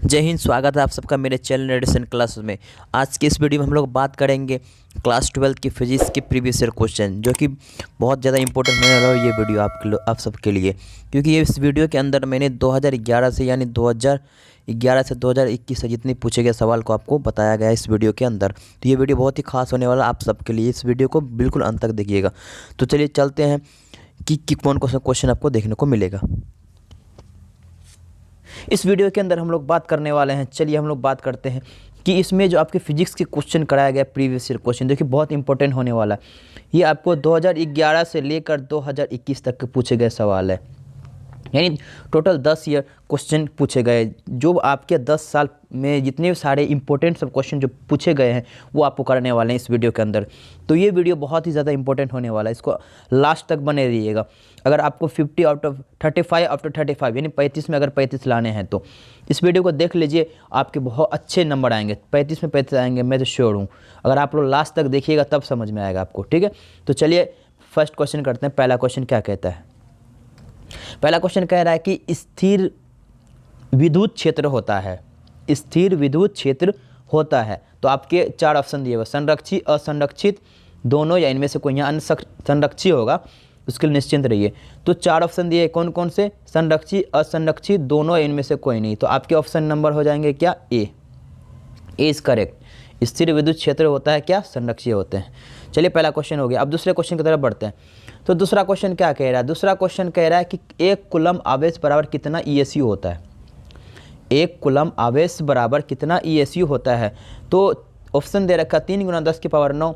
जय हिंद। स्वागत है आप सबका मेरे चैनल एडिशन क्लास में। आज की इस वीडियो में हम लोग बात करेंगे क्लास 12 की फिजिक्स के प्रीवियस ईयर क्वेश्चन, जो कि बहुत ज़्यादा इंपॉर्टेंट होने वाला है ये वीडियो आप सबके लिए, क्योंकि ये इस वीडियो के अंदर मैंने 2011 से यानी 2011 से 2021 से जितने पूछे गए सवाल को आपको बताया गया है इस वीडियो के अंदर। तो ये वीडियो बहुत ही खास होने वाला आप सबके लिए, इस वीडियो को बिल्कुल अंत तक देखिएगा। तो चलिए चलते हैं कि कौन कौन सा क्वेश्चन आपको देखने को मिलेगा इस वीडियो के अंदर। हम लोग बात करने वाले हैं, चलिए हम लोग बात करते हैं कि इसमें जो आपके फिजिक्स के क्वेश्चन कराया गया प्रीवियस ईयर क्वेश्चन, देखिए बहुत इंपॉर्टेंट होने वाला है। ये आपको 2011 से लेकर 2021 तक के पूछे गए सवाल है, यानी टोटल 10 ईयर क्वेश्चन पूछे गए। जो आपके 10 साल में जितने सारे इंपॉर्टेंट सब क्वेश्चन जो पूछे गए हैं वो आपको करने वाले हैं इस वीडियो के अंदर। तो ये वीडियो बहुत ही ज़्यादा इंपॉर्टेंट होने वाला है, इसको लास्ट तक बने रहिएगा। अगर आपको 50 आउट ऑफ 35 आउट ऑफ 35 यानी 35 में अगर 35 लाने हैं तो इस वीडियो को देख लीजिए, आपके बहुत अच्छे नंबर आएंगे। 35 में 35 आएंगे, मैं तो श्योर हूँ। अगर आप लोग लास्ट तक देखिएगा तब समझ में आएगा आपको, ठीक है। तो चलिए फर्स्ट क्वेश्चन करते हैं। पहला क्वेश्चन क्या कहता है? पहला क्वेश्चन कह रहा है कि स्थिर विद्युत क्षेत्र होता है। स्थिर विद्युत क्षेत्र होता है तो आपके 4 ऑप्शन दिए हुए, संरक्षित, असंरक्षित, दोनों, या इनमें से कोई यहाँ संरक्षित होगा, उसके लिए निश्चिंत रहिए। तो 4 ऑप्शन दिए, कौन कौन से? संरक्षित, असंरक्षित, दोनों, या इनमें से कोई नहीं। तो आपके ऑप्शन नंबर हो जाएंगे क्या? ए इज करेक्ट। स्थिर विद्युत क्षेत्र होता है क्या? संरक्षित होते हैं। चलिए पहला क्वेश्चन हो गया। अब दूसरे क्वेश्चन की तरफ बढ़ते हैं। तो दूसरा क्वेश्चन क्या कह रहा है? दूसरा क्वेश्चन कह रहा है कि 1 कूलम आवेश बराबर कितना ESU होता है। 1 कूलम आवेश बराबर कितना ESU होता है? तो ऑप्शन दे रखा 3 × 10 की पावर 9,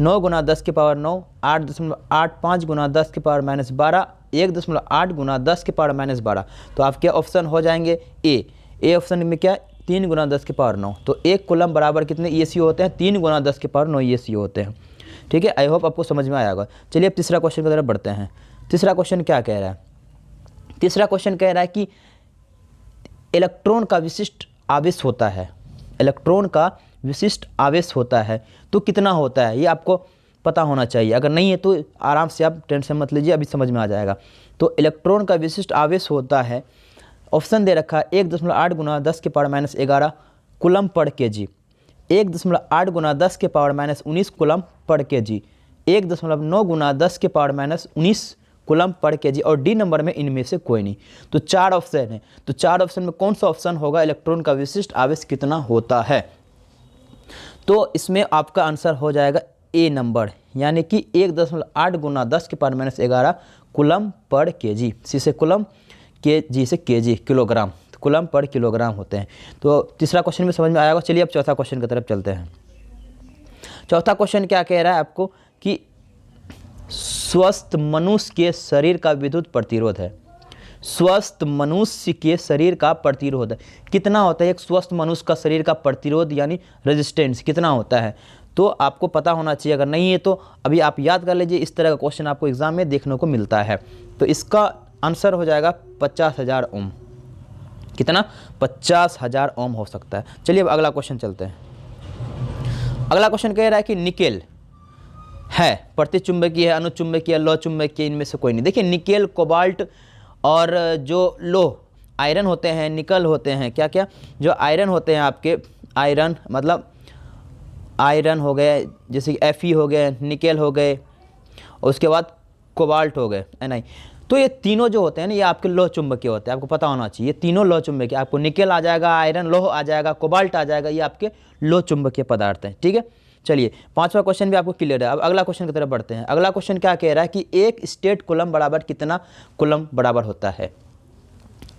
9 × 10 की पावर 9, 8.85 × 10 की पावर -12, 1.8 × 10 की पावर -12। तो आपके ऑप्शन हो जाएंगे ए ऑप्शन में क्या? 3 × 10 की पावर 9। तो 1 कूलम बराबर कितने ESU होते हैं? 3 × 10 की पावर 9 ESU होते हैं, ठीक है। आई होप आपको समझ में आया होगा। चलिए अब तीसरा क्वेश्चन की तरफ बढ़ते हैं। तीसरा क्वेश्चन क्या कह रहा है? तीसरा क्वेश्चन कह रहा है कि इलेक्ट्रॉन का विशिष्ट आवेश होता है। इलेक्ट्रॉन का विशिष्ट आवेश होता है तो कितना होता है? ये आपको पता होना चाहिए। अगर नहीं है तो आराम से आप टेंशन मत लीजिए, अभी समझ में आ जाएगा। तो इलेक्ट्रॉन का विशिष्ट आवेश होता है, ऑप्शन दे रखा 1.8 × 10 की पावर -11 कूलम पर kg, 1.8 × 10 की पावर -19 कूलम पर kg, 1.9 × 10 की पावर -19 कूलम पर kg, और डी नंबर में इनमें से कोई नहीं। तो 4 ऑप्शन है। तो 4 ऑप्शन में कौन सा ऑप्शन होगा? इलेक्ट्रॉन का विशिष्ट आवेश कितना होता है? तो इसमें आपका आंसर हो जाएगा ए नंबर, यानी कि 1.8 × 10 की पावर -11 कूलम पर kg। सी से कूलम, के जी से kg, kilogram, coulomb per kilogram होते हैं। तो तीसरा क्वेश्चन में समझ में आएगा। चलिए अब चौथा क्वेश्चन की तरफ चलते हैं। चौथा क्वेश्चन क्या कह रहा है आपको कि स्वस्थ मनुष्य के शरीर का विद्युत प्रतिरोध है। स्वस्थ मनुष्य के शरीर का प्रतिरोध कितना होता है? एक स्वस्थ मनुष्य का शरीर का प्रतिरोध यानी रेजिस्टेंस कितना होता है? तो आपको पता होना चाहिए। अगर नहीं है तो अभी आप याद कर लीजिए, इस तरह का क्वेश्चन आपको एग्जाम में देखने को मिलता है। तो इसका आंसर हो जाएगा 50,000 ओम। कितना? 50,000 ओम हो सकता है। चलिए अब अगला क्वेश्चन चलते हैं। अगला क्वेश्चन कह रहा है कि निकेल है प्रतिचुंबकीय है, अनुचुंबकीय, लौह चुंबकीय, इनमें से कोई नहीं। देखिए निकेल, कोबाल्ट और जो लोह आयरन होते हैं, निकल होते हैं, क्या क्या जो आयरन होते हैं आपके, आयरन मतलब आयरन हो गए, जैसे कि Fe हो गए, निकेल हो गए, और उसके बाद कोबाल्ट हो गए, Ni। तो ये तीनों जो होते हैं ना, ये आपके लोह चुंबकीय होते हैं, आपको पता होना चाहिए। ये तीनों लोह चुंबकीय, आपको निकेल आ जाएगा, आयरन लोह आ जाएगा, कोबाल्ट आ जाएगा, ये आपके लोह चुंबकीय पदार्थ हैं, ठीक है। चलिए पांचवा क्वेश्चन भी आपको क्लियर है। अब अगला क्वेश्चन की तरफ बढ़ते हैं। अगला क्वेश्चन क्या कह रहा है कि एक स्टेट कूलम बराबर कितना कूलम बराबर होता है?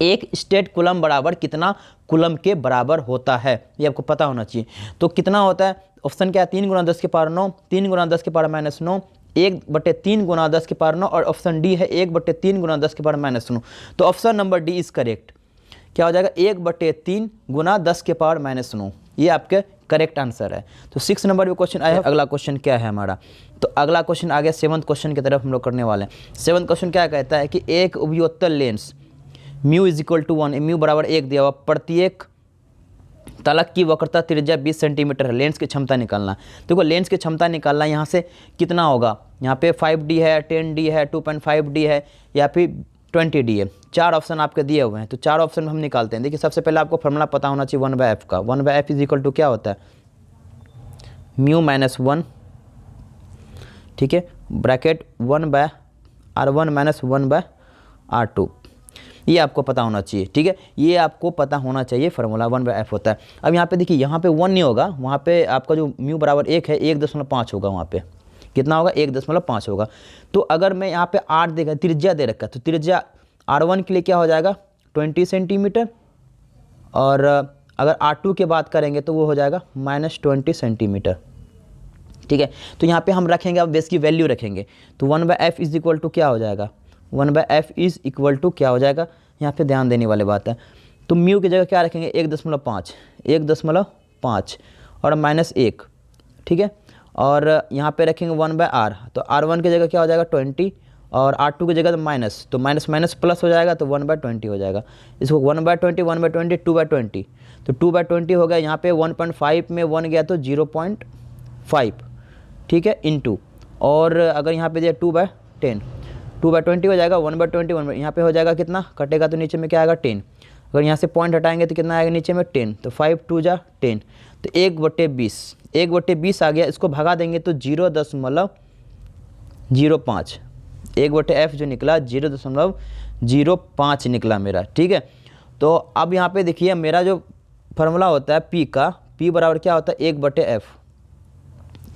एक स्टेट कूलम बराबर कितना कूलम के बराबर होता है, ये आपको पता होना चाहिए। तो कितना होता है? ऑप्शन क्या है? 3 × 10 की पावर 9, 3 × 10 की पावर -9, 1/3 × 10 की पावर 9, और ऑप्शन डी है 1/3 × 10 की पावर -9। तो option number D is correct. क्या हो जाएगा? 1/3 × 10 की पावर -9, ये आपके करेक्ट आंसर है। तो 6 नंबर पे क्वेश्चन आया। अगला क्वेश्चन क्या है हमारा? तो अगला क्वेश्चन आ गया 7th क्वेश्चन की तरफ हम लोग करने वाले हैं। 7th क्वेश्चन क्या कहता है कि एक उपयोत्तल लेंस म्यू = 1, म्यू बराबर 1 दिया हुआ, प्रत्येक तलक की वक्रता त्रिज्या 20 सेंटीमीटर है। लेंस की क्षमता निकालना। देखो लेंस की क्षमता निकालना, यहाँ से कितना होगा? यहाँ पे 5D है, 10D है, 2.5D है, या फिर 20D है। 4 ऑप्शन आपके दिए हुए हैं, तो 4 ऑप्शन में हम निकालते हैं। देखिए सबसे पहले आपको फॉर्मूला पता होना चाहिए 1/f का। 1/f इज इक्वल टू क्या होता है, म्यू माइनस 1, ठीक है, ब्रैकेट 1/r1 माइनस 1/r2, ये आपको पता होना चाहिए, ठीक है, ये आपको पता होना चाहिए फार्मूला 1/f होता है। अब यहाँ पे देखिए, यहाँ पे 1 नहीं होगा, वहाँ पे आपका जो म्यू बराबर 1 है 1.5 होगा, वहाँ पे कितना होगा 1.5 होगा। तो अगर मैं यहाँ पे r देखा त्रिज्या दे रखा है, तो त्रिज्या r1 के लिए क्या हो जाएगा 20 सेंटीमीटर, और अगर r2 की बात करेंगे तो वो हो जाएगा -20 सेंटीमीटर, ठीक है। तो यहाँ पे हम रखेंगे, अब बेस की वैल्यू रखेंगे, तो 1/f इज इक्वल टू क्या हो जाएगा, 1/f इज इक्वल टू क्या हो जाएगा, यहाँ पे ध्यान देने वाली बात है। तो म्यू की जगह क्या रखेंगे 1.5 और -1, ठीक है, और यहाँ पे रखेंगे 1/r, तो r1 की जगह क्या हो जाएगा 20 और r2 की जगह माइनस, तो माइनस माइनस प्लस हो जाएगा, तो 1/20 हो जाएगा। इसको 1/20 1/20 2/20, तो 2/20 हो गया। यहाँ पे 1.5 में 1 गया तो 0.5, ठीक है, इंटू, और अगर यहाँ पे दिया 2/10, 2/20 हो जाएगा, 1/20 यहाँ पे हो जाएगा कितना, कटेगा तो नीचे में क्या आएगा 10, अगर यहाँ से पॉइंट हटाएंगे तो कितना आएगा नीचे में 10, तो 5 2 जा 10, तो 1/20, 1/20 आ गया। इसको भगा देंगे तो 0.05, 1/f जो निकला 0.05 निकला मेरा, ठीक है। तो अब यहाँ पे देखिए मेरा जो फार्मूला होता है P का, P बराबर क्या होता है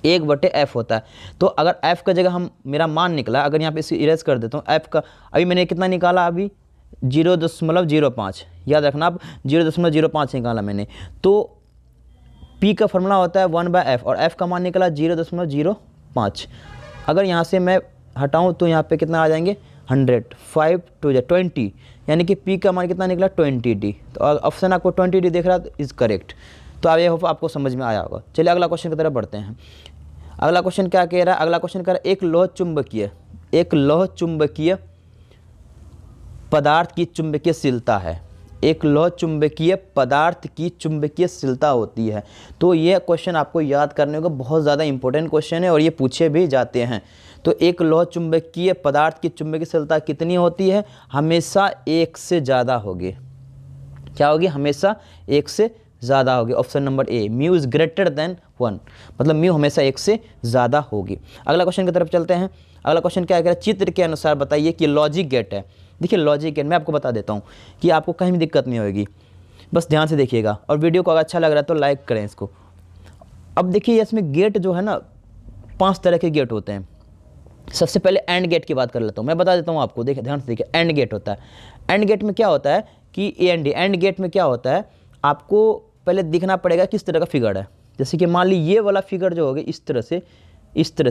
1/f होता है। तो अगर f का जगह हम मेरा मान निकला, अगर यहाँ पे इसे इरेज कर देता हूँ, f का अभी मैंने कितना निकाला, अभी 0.05, याद रखना आप 0.05 निकाला मैंने। तो P का फार्मूला होता है 1/f और f का मान निकला 0.05। अगर यहाँ से मैं हटाऊँ तो यहाँ पे कितना आ जाएंगे 100, 5 2 20, यानी कि P का मान कितना निकला 20D। तो ऑप्शन आपको 20D देख रहा है, इज़ करेक्ट। तो अब ये आपको समझ में आया होगा। चलिए अगला क्वेश्चन की तरफ बढ़ते हैं। अगला क्वेश्चन क्या कह रहा है, अगला क्वेश्चन कह रहा है एक लोह चुंबकीय पदार्थ की चुंबकीयशीलता है, एक लोह चुंबकीय पदार्थ की चुंबकीयशीलता होती है। तो ये क्वेश्चन आपको याद करने का बहुत ज़्यादा इंपॉर्टेंट क्वेश्चन है और ये पूछे भी जाते हैं। तो एक लोह चुंबकीय पदार्थ की चुंबकीयशीलता कितनी होती है, हमेशा 1 से ज़्यादा होगी। क्या होगी, हमेशा 1 से ज़्यादा होगी। Option number A, mu is greater than 1, मतलब म्यू हमेशा 1 से ज़्यादा होगी। अगला क्वेश्चन की तरफ चलते हैं। अगला क्वेश्चन क्या कह रहा है, चित्र के अनुसार बताइए कि लॉजिक गेट है। देखिए लॉजिक गेट मैं आपको बता देता हूँ कि आपको कहीं भी दिक्कत नहीं होगी, बस ध्यान से देखिएगा, और वीडियो को अगर अच्छा लग रहा है तो लाइक करें इसको। अब देखिए इसमें गेट जो है ना 5 तरह के गेट होते हैं। सबसे पहले एंड गेट की बात कर लेता हूँ, मैं बता देता हूँ आपको, देखिए ध्यान से देखिए। एंड गेट होता है, एंड गेट में क्या होता है कि एंड गेट में क्या होता है, आपको पहले दिखना पड़ेगा किस तरह का फिगर है। जैसे कि मान ली ये वाला फिगर जो होगा इस तरह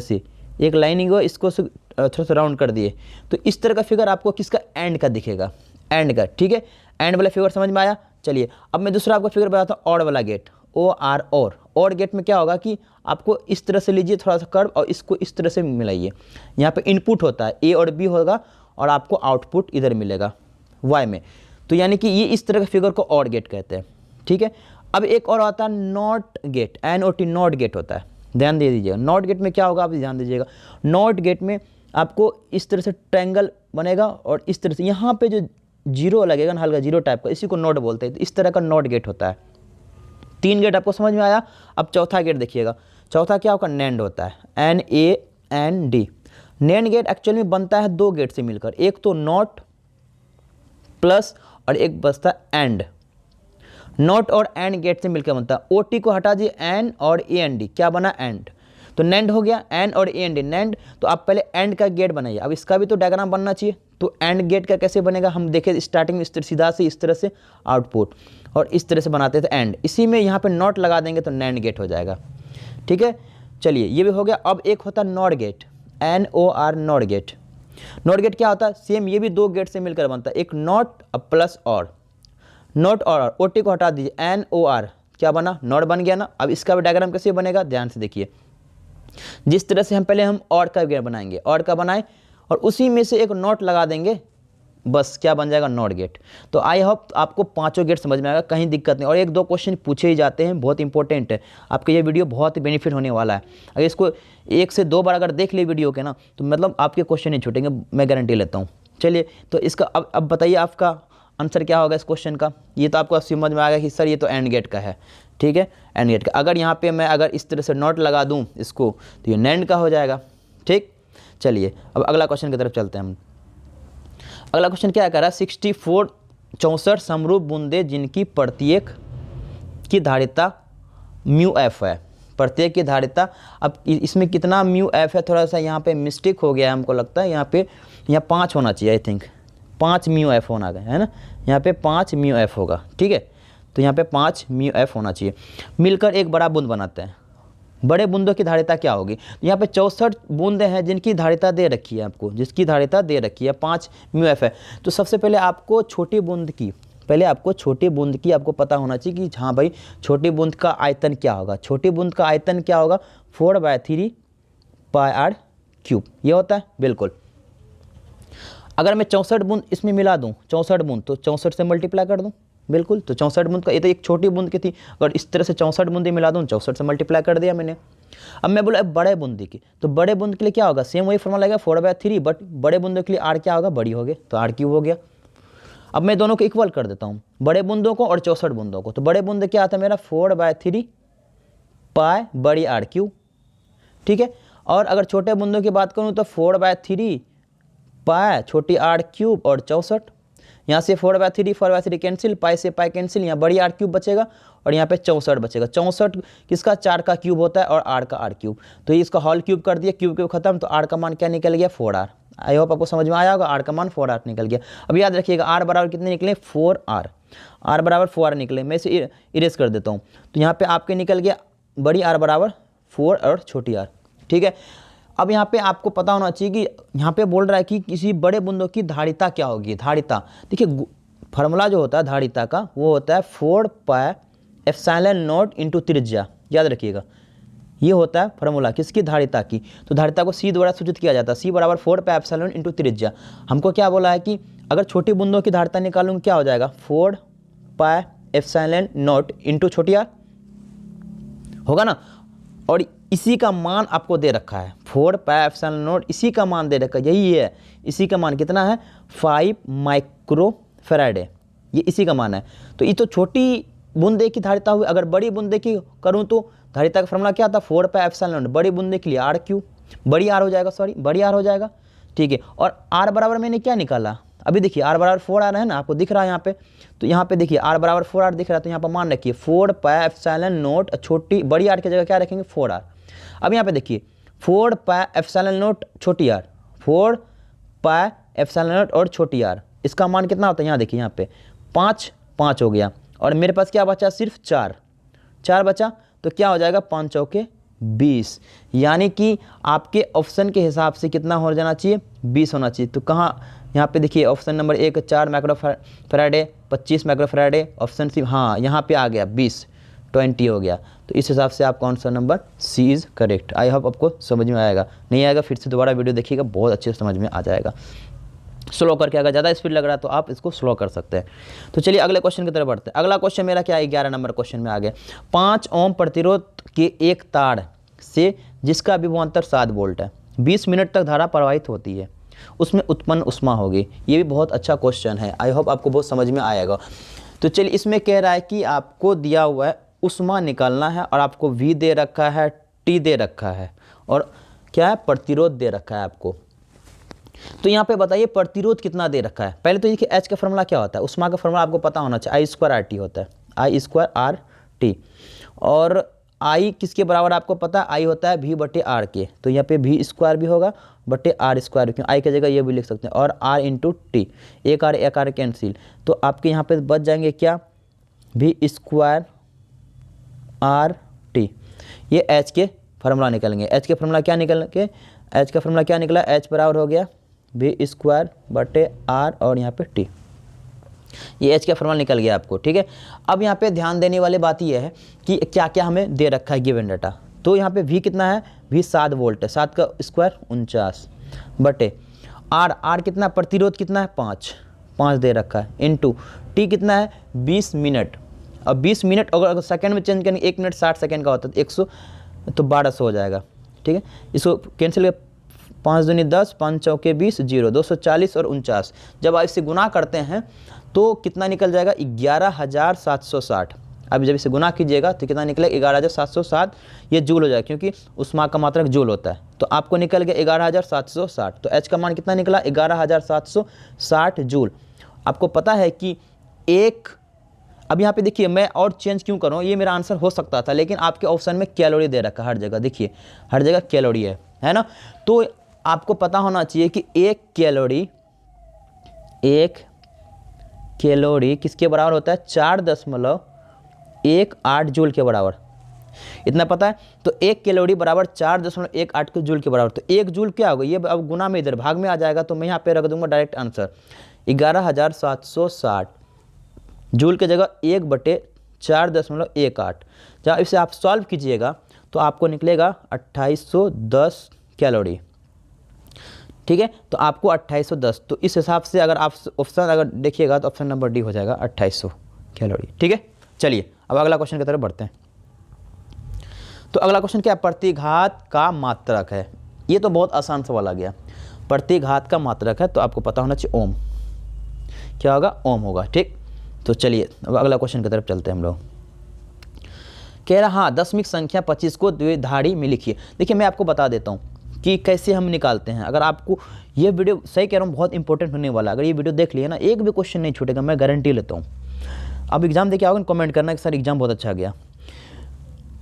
से एक लाइनिंग हो, इसको थोड़ा सा राउंड कर दिए, तो इस तरह का फिगर आपको किसका, एंड का दिखेगा, एंड का, ठीक है। एंड वाला फिगर समझ में आया। चलिए अब मैं दूसरा आपको फिगर बताता हूँ, ऑड वाला गेट, ऑड गेट में क्या होगा कि आपको इस तरह से लीजिए थोड़ा सा कर्व और इसको इस तरह से मिलाइए। यहाँ पे इनपुट होता है ए और बी होगा और आपको आउटपुट इधर मिलेगा वाई में। तो यानी कि ये इस तरह के फिगर को ऑड गेट कहते हैं, ठीक है। अब एक और आता है not gate, NOT not gate होता है, ध्यान दे दीजिएगा। नॉट गेट में क्या होगा आप ध्यान दीजिएगा। नॉट गेट में आपको इस तरह से ट्रायंगल बनेगा और इस तरह से यहाँ पे जो जीरो लगेगा ना, हल्का जीरो टाइप का, इसी को नॉट बोलते हैं। तो इस तरह का नॉट गेट होता है। 3 गेट आपको समझ में आया। अब चौथा गेट देखिएगा, चौथा क्या होगा, नैंड होता है, NAND। नैंड गेट एक्चुअल में बनता है 2 गेट से मिलकर, एक तो नॉट प्लस और एक बचता है एंड। नॉट और एंड गेट से मिलकर बनता है। OT को हटा दिए, एन और AND, क्या बना, एंड। तो नैंड हो गया, एन और AND, नैंड। तो आप पहले एंड का गेट बनाइए। अब इसका भी तो डायग्राम बनना चाहिए। तो एंड गेट का कैसे बनेगा, हम देखें स्टार्टिंग में इस तरह सीधा से इस तरह से आउटपुट, और इस तरह से बनाते थे एंड। इसी में यहाँ पे नॉट लगा देंगे तो नैंड गेट हो जाएगा, ठीक है। चलिए ये भी हो गया। अब एक होता है not gate, NOR not gate. Not gate क्या होता है, सेम ये भी 2 गेट से मिलकर बनता है, एक नॉट प्लस और, नॉट और OT को हटा दीजिए, NOR, क्या बना, नॉट बन गया ना। अब इसका भी डायग्राम कैसे बनेगा, ध्यान से देखिए। जिस तरह से हम पहले हम और का गेट बनाएंगे, और का बनाए और उसी में से एक नॉट लगा देंगे, बस क्या बन जाएगा, नॉट गेट। तो आई होप आपको 5 गेट समझ में आएगा, कहीं दिक्कत नहीं। और 1-2 क्वेश्चन पूछे ही जाते हैं, बहुत इंपॉर्टेंट है। आपके ये वीडियो बहुत ही बेनिफिट होने वाला है। अगर इसको 1 से 2 बार अगर देख ले वीडियो के ना, तो मतलब आपके क्वेश्चन नहीं छूटेंगे, मैं गारंटी लेता हूँ। चलिए तो इसका अब बताइए आपका आंसर क्या होगा इस क्वेश्चन का। ये तो आपको समझ में आ गया कि सर ये तो एंड गेट का है, ठीक है, एंड गेट का। अगर यहाँ पे मैं अगर इस तरह से नॉट लगा दूँ इसको तो ये नैंड का हो जाएगा, ठीक। चलिए अब अगला क्वेश्चन की तरफ चलते हैं हम। अगला क्वेश्चन क्या कह रहा है, 64 समरूप बूंदे जिनकी प्रत्येक की धारिता म्यू एफ है, प्रत्येक की धारिता। अब इसमें कितना म्यू एफ है, थोड़ा सा यहाँ पे मिस्टेक हो गया है हमको लगता है, यहाँ 5 होना चाहिए, आई थिंक 5 म्यू एफ होना है ना, यहाँ पे 5 म्यू एफ होगा, ठीक है। तो यहाँ पे 5 म्यू एफ होना चाहिए, मिलकर एक बड़ा बूंद बनाते हैं। बड़े बूंदों की धारिता क्या होगी, यहाँ पे 64 बूंदे हैं जिनकी धारिता दे रखी है आपको, जिसकी धारिता दे रखी है 5 म्यू एफ है। तो सबसे पहले आपको छोटी बूंद की आपको पता होना चाहिए कि हाँ भाई छोटी बूंद का आयतन क्या होगा। छोटी बूंद का आयतन क्या होगा, 4/3 πr³, ये होता है बिल्कुल। अगर मैं 64 बूंद इसमें मिला दूँ, 64 बूंद, तो 64 से मल्टीप्लाई कर दूँ, बिल्कुल। तो 64 बूंद का, ये तो एक छोटी बूंद की थी, अगर इस तरह से 64 बूंदी मिला दूँ, 64 से मल्टीप्लाई कर दिया मैंने। अब मैं बोला बड़े बूंदी की, तो बड़े बूंद के लिए क्या होगा, सेम वही फॉर्मूला लगेगा 4/3, बट बड़े बूंदों के लिए आर क्या होगा, बड़ी हो गई, तो r³ हो गया। अब मैं दोनों को इक्वल कर देता हूँ, बड़े बूंदों को और 64 बूंदों को। तो बड़े बूंद क्या आता है मेरा 4/3 π बड़ी r³, ठीक है। और अगर छोटे बूंदों की बात करूँ तो 4/3 π छोटी r³ और 64, यहाँ से 4/3 कैंसिल, पाई से पाई कैंसिल, यहाँ बड़ी r³ बचेगा और यहाँ पे 64 बचेगा। 64 किसका, 4 का क्यूब होता है और r का r³, तो ये इसका होल क्यूब कर दिया, क्यूब खत्म, तो r का मान क्या निकल गया, 4r। आई होप आपको समझ में आया होगा, r का मान 4r निकल गया। अब याद रखिएगा r बराबर कितने निकले, 4r, r बराबर 4r निकले। मैं इसे इरेज कर देता हूँ, तो यहाँ पे आपके निकल गया बड़ी r बराबर 4 और छोटी r, ठीक है। अब यहाँ पे आपको पता होना चाहिए कि यहाँ पे बोल रहा है कि किसी बड़े बूंदों की धारिता क्या होगी। धारिता देखिए, फार्मूला जो होता है धारिता का वो होता है 4πε0 इंटू त्रिज्या, याद रखिएगा, ये होता है फार्मूला किसकी, धारिता की। तो धारिता को सी द्वारा सूचित किया जाता है, सी बराबर 4πε इंटू त्रिज्या। हमको क्या बोला है कि अगर छोटी बूंदों की धारिता निकालूंगा क्या हो जाएगा, 4πε0 इंटू छोटी r होगा ना, और इसी का मान आपको दे रखा है 4πε0, इसी का मान दे रखा है, यही है, इसी का मान कितना है 5 माइक्रोफैराड, ये इसी का मान है। तो ये तो छोटी बूंदे की धारिता हुई। अगर बड़ी बूंदे की करूँ तो धारिता का फॉर्मूला क्या था, 4πε0, बड़ी बूंदे के लिए r³, बड़ी r हो जाएगा, सॉरी बड़ी r हो जाएगा, ठीक है। और r बराबर मैंने क्या निकाला, अभी देखिए r बराबर 4r है ना, आपको दिख रहा है यहाँ पे, तो यहाँ पे देखिए r बराबर 4r दिख रहा है, तो यहाँ पर मान रखिए 4πε0, छोटी बड़ी r की जगह क्या रखेंगे 4r। अब यहाँ पे देखिए 4πε0 छोटी r, 4πε0 और छोटी r, इसका मान कितना होता है, यहाँ देखिए यहाँ पे 5 हो गया, और मेरे पास क्या बचा, सिर्फ 4 बचा, तो क्या हो जाएगा 5 चौके 20, यानी कि आपके ऑप्शन के हिसाब से कितना हो जाना चाहिए, 20 होना चाहिए। तो कहाँ, यहाँ पे देखिए option number 1 4 microfarad, 25 microfarad, option C, हाँ यहाँ पे आ गया 20 हो गया। तो इस हिसाब से आपका answer number C is correct. I hope आपको समझ में आएगा, नहीं आएगा फिर से दोबारा वीडियो देखिएगा, बहुत अच्छे से समझ में आ जाएगा। स्लो करके, अगर ज़्यादा स्पीड लग रहा है तो आप इसको स्लो कर सकते हैं। तो चलिए अगले क्वेश्चन की तरफ बढ़ते हैं। अगला क्वेश्चन मेरा क्या है, 11 नंबर क्वेश्चन में आ गया। 5 ओम प्रतिरोध के एक तार से जिसका विभवांतर 7 वोल्ट है, 20 मिनट तक धारा प्रवाहित होती है, उसमें उत्पन्न ऊष्मा होगी। ये भी बहुत अच्छा क्वेश्चन है, आई होप आपको बहुत समझ में आएगा। तो चलिए इसमें कह रहा है कि आपको दिया हुआ है ऊष्मा निकालना है, और आपको V दे रखा है, T दे रखा है, और क्या है, प्रतिरोध दे रखा है आपको। तो यहाँ पे बताइए प्रतिरोध कितना दे रखा है। पहले तो देखिए H का फॉर्मूला क्या होता है, ऊष्मा का फॉर्मूला आपको पता होना चाहिए, I²RT होता है, I²RT। और I किसके बराबर आपको पता है, I होता है V/R के, तो यहाँ पे V² भी होगा बटे R², क्योंकि I की जगह ये भी लिख सकते हैं, और R × T, एक R कैंसिल, तो आपके यहाँ पे बच जाएंगे क्या, V²RT। ये H के फार्मूला निकलेंगे। H के फार्मूला क्या निकल के, H का फार्मूला क्या निकला, H बराबर हो गया V²/R और यहाँ पे T, ये H का फार्मूला निकल गया आपको, ठीक है। अब यहाँ पे ध्यान देने वाली बात ये है कि क्या क्या हमें दे रखा है गिवन डाटा। तो यहाँ पे V कितना है, V 7 वोल्ट है, 7 का स्क्वायर 49 बटे R कितना, प्रतिरोध कितना है 5 दे रखा है, इनटू T कितना है 20 मिनट। अब 20 मिनट अगर सेकंड में चेंज करेंगे, 1 मिनट 60 सेकंड का होता है, तो 100 तो 1200 हो जाएगा, ठीक है। इसको कैंसिल 5 दूनी 10, 5 चौके 20, 0, 240 और 49। जब आप इसे गुना करते हैं तो कितना निकल जाएगा? 11,760। अब जब इसे गुना कीजिएगा तो कितना निकलेगा? 11,760। ये जूल हो जाएगा क्योंकि उष्मा का मात्रक जूल होता है। तो आपको निकल गया 11,760। तो एच का मान कितना निकला? 11,760 जूल। आपको पता है कि एक, अब यहाँ पे देखिए मैं और चेंज क्यों करूँ, ये मेरा आंसर हो सकता था, लेकिन आपके ऑप्शन में कैलोरी दे रखा है हर जगह। देखिए हर जगह कैलोरी है ना। तो आपको पता होना चाहिए कि एक कैलोरी किसके बराबर होता है? 4.18 जूल के बराबर। इतना पता है। तो एक कैलोरी बराबर 4.18 जूल के बराबर। तो एक जूल क्या होगा? ये अब गुना में इधर भाग में आ जाएगा, तो मैं यहाँ पे रख दूंगा डायरेक्ट आंसर 11,760 जूल के जगह 1/4.18। जब इसे आप सॉल्व कीजिएगा तो आपको निकलेगा 2810 कैलोरी। ठीक है, तो आपको 2810। तो इस हिसाब से अगर आप ऑप्शन अगर देखिएगा तो ऑप्शन नंबर डी हो जाएगा 2800 कैलोरी। ठीक है, चलिए अब अगला क्वेश्चन की तरफ बढ़ते हैं। तो अगला क्वेश्चन क्या है? प्रतिघात का मात्रक है। ये तो बहुत आसान सवाल आ गया। प्रतिघात का मात्रक है तो आपको पता होना चाहिए ओम। क्या होगा? ओम होगा। ठीक, तो चलिए अब अगला क्वेश्चन की तरफ चलते हैं हम लोग। कह रहा हाँ दशमिक संख्या 25 को द्विधाड़ी में लिखिए। देखिए मैं आपको बता देता हूँ कि कैसे हम निकालते हैं। अगर आपको ये वीडियो, सही कह रहा हूँ, बहुत इंपॉर्टेंट होने वाला है। अगर ये वीडियो देख लिए ना, एक भी क्वेश्चन नहीं छूटेगा, मैं गारंटी लेता हूँ। अब एग्जाम देके आओगे कमेंट करना कि सर एग्जाम बहुत अच्छा गया।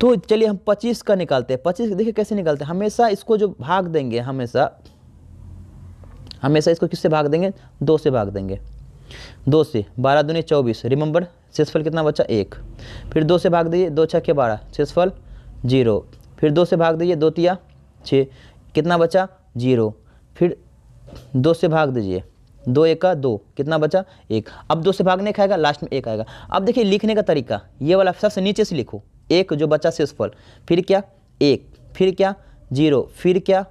तो चलिए हम 25 का निकालते हैं। 25 देखिए कैसे निकालते हैं। हमेशा इसको जो भाग देंगे, हमेशा इसको किससे भाग देंगे? 2 से भाग देंगे। 2 से 12 दूनी 24। रिमेंबर शेषफल कितना बचा? 1। फिर 2 से भाग दीजिए, 2 छक्के 12, शेषफल 0। फिर 2 से भाग दीजिए, 2 तिया 6, कितना बचा? 0। फिर 2 से भाग दीजिए, 2 एका 2, कितना बचा? 1। अब 2 से भागने खाएगा, लास्ट में 1 आएगा। अब देखिए लिखने का तरीका, ये वाला सबसे नीचे से लिखो, 1 जो बचा शेषफल, फिर क्या? 1, फिर क्या? 0, फिर क्या?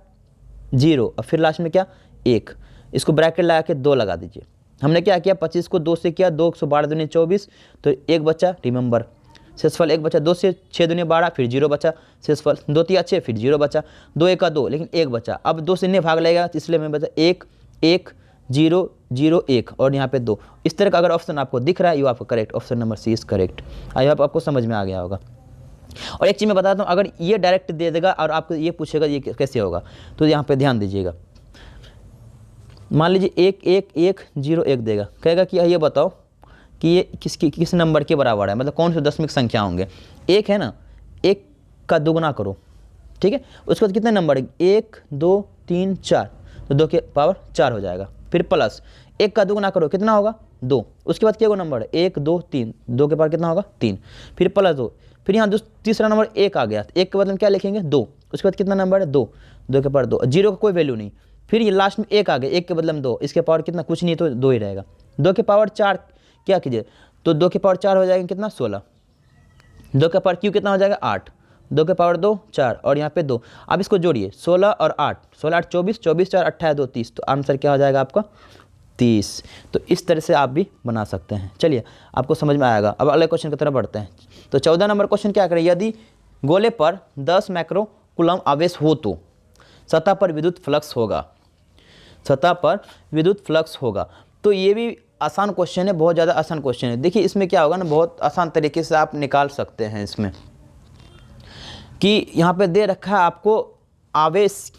0, और फिर लास्ट में क्या? 1। इसको ब्रैकेट लगा के 2 लगा दीजिए। हमने क्या किया? 25 को 2 से किया, 2 12 दूनी 24, तो 1 बचा, रिमेंबर शेषफल 1 बचा। 2 से 6 दूनी 12, फिर 0 बचा शेषफल। 2 तिया 6, फिर 0 बचा। 2 एका 2, लेकिन 1 बचा। अब 2 से नहीं भाग लगेगा, इसलिए मैं बचा 1 1 0 0 1 और यहाँ पे 2। इस तरह का अगर ऑप्शन आपको दिख रहा है, ये आपका correct, option number C is correct. I hope आपको समझ में आ गया होगा। और एक चीज़ मैं बताता हूँ, अगर ये डायरेक्ट दे देगा और आपको ये पूछेगा ये कैसे होगा, तो यहाँ पे ध्यान दीजिएगा। मान लीजिए 1 1 1 0 1 देगा, कहेगा कि ये बताओ कि ये किस नंबर के बराबर है, मतलब कौन से दशमिक संख्या होंगे। 1 है ना, 1 का दुगुना करो, ठीक है। उसके बाद कितने नंबर है? 1 2 3 4, तो 2 के पावर 4 हो जाएगा। फिर प्लस 1 का दुगुना करो, कितना होगा? 2। उसके बाद क्या नंबर है? 1 2 3, 2 के पावर कितना होगा? 3। फिर प्लस 2, फिर यहाँ तीसरा नंबर 1 आ गया, 1 के बदले में क्या लिखेंगे? 2। उसके बाद कितना नंबर है? 2, 2 के पावर 2, 0 का कोई वैल्यू नहीं। फिर ये लास्ट में 1 आ गया, 1 के बदले में 2, इसके पावर कितना? कुछ नहीं, तो 2 ही रहेगा। 2 के पावर 4 क्या कीजिए, तो 2 के पावर 4 हो जाएगा कितना? 16। 2 के पावर क्यू कितना हो जाएगा? 8। 2 के पावर 2 4 और यहाँ पे 2। अब इसको जोड़िए, 16 और 8, 16 8 24, 24 4 28 2 30, तो आंसर क्या हो जाएगा आपका? 30। तो इस तरह से आप भी बना सकते हैं। चलिए आपको समझ में आएगा। अब अगले क्वेश्चन की तरफ बढ़ते हैं। तो 14 नंबर क्वेश्चन क्या करें? यदि गोले पर 10 माइक्रो कूलम आवेश हो तो सतह पर विद्युत फ्लक्स होगा। सतह पर विद्युत फ्लक्स होगा। तो ये भी आसान क्वेश्चन है, बहुत ज़्यादा आसान क्वेश्चन है। देखिए इसमें क्या होगा ना, बहुत आसान तरीके से आप निकाल सकते हैं इसमें, कि यहाँ पे दे रखा है आपको आवेश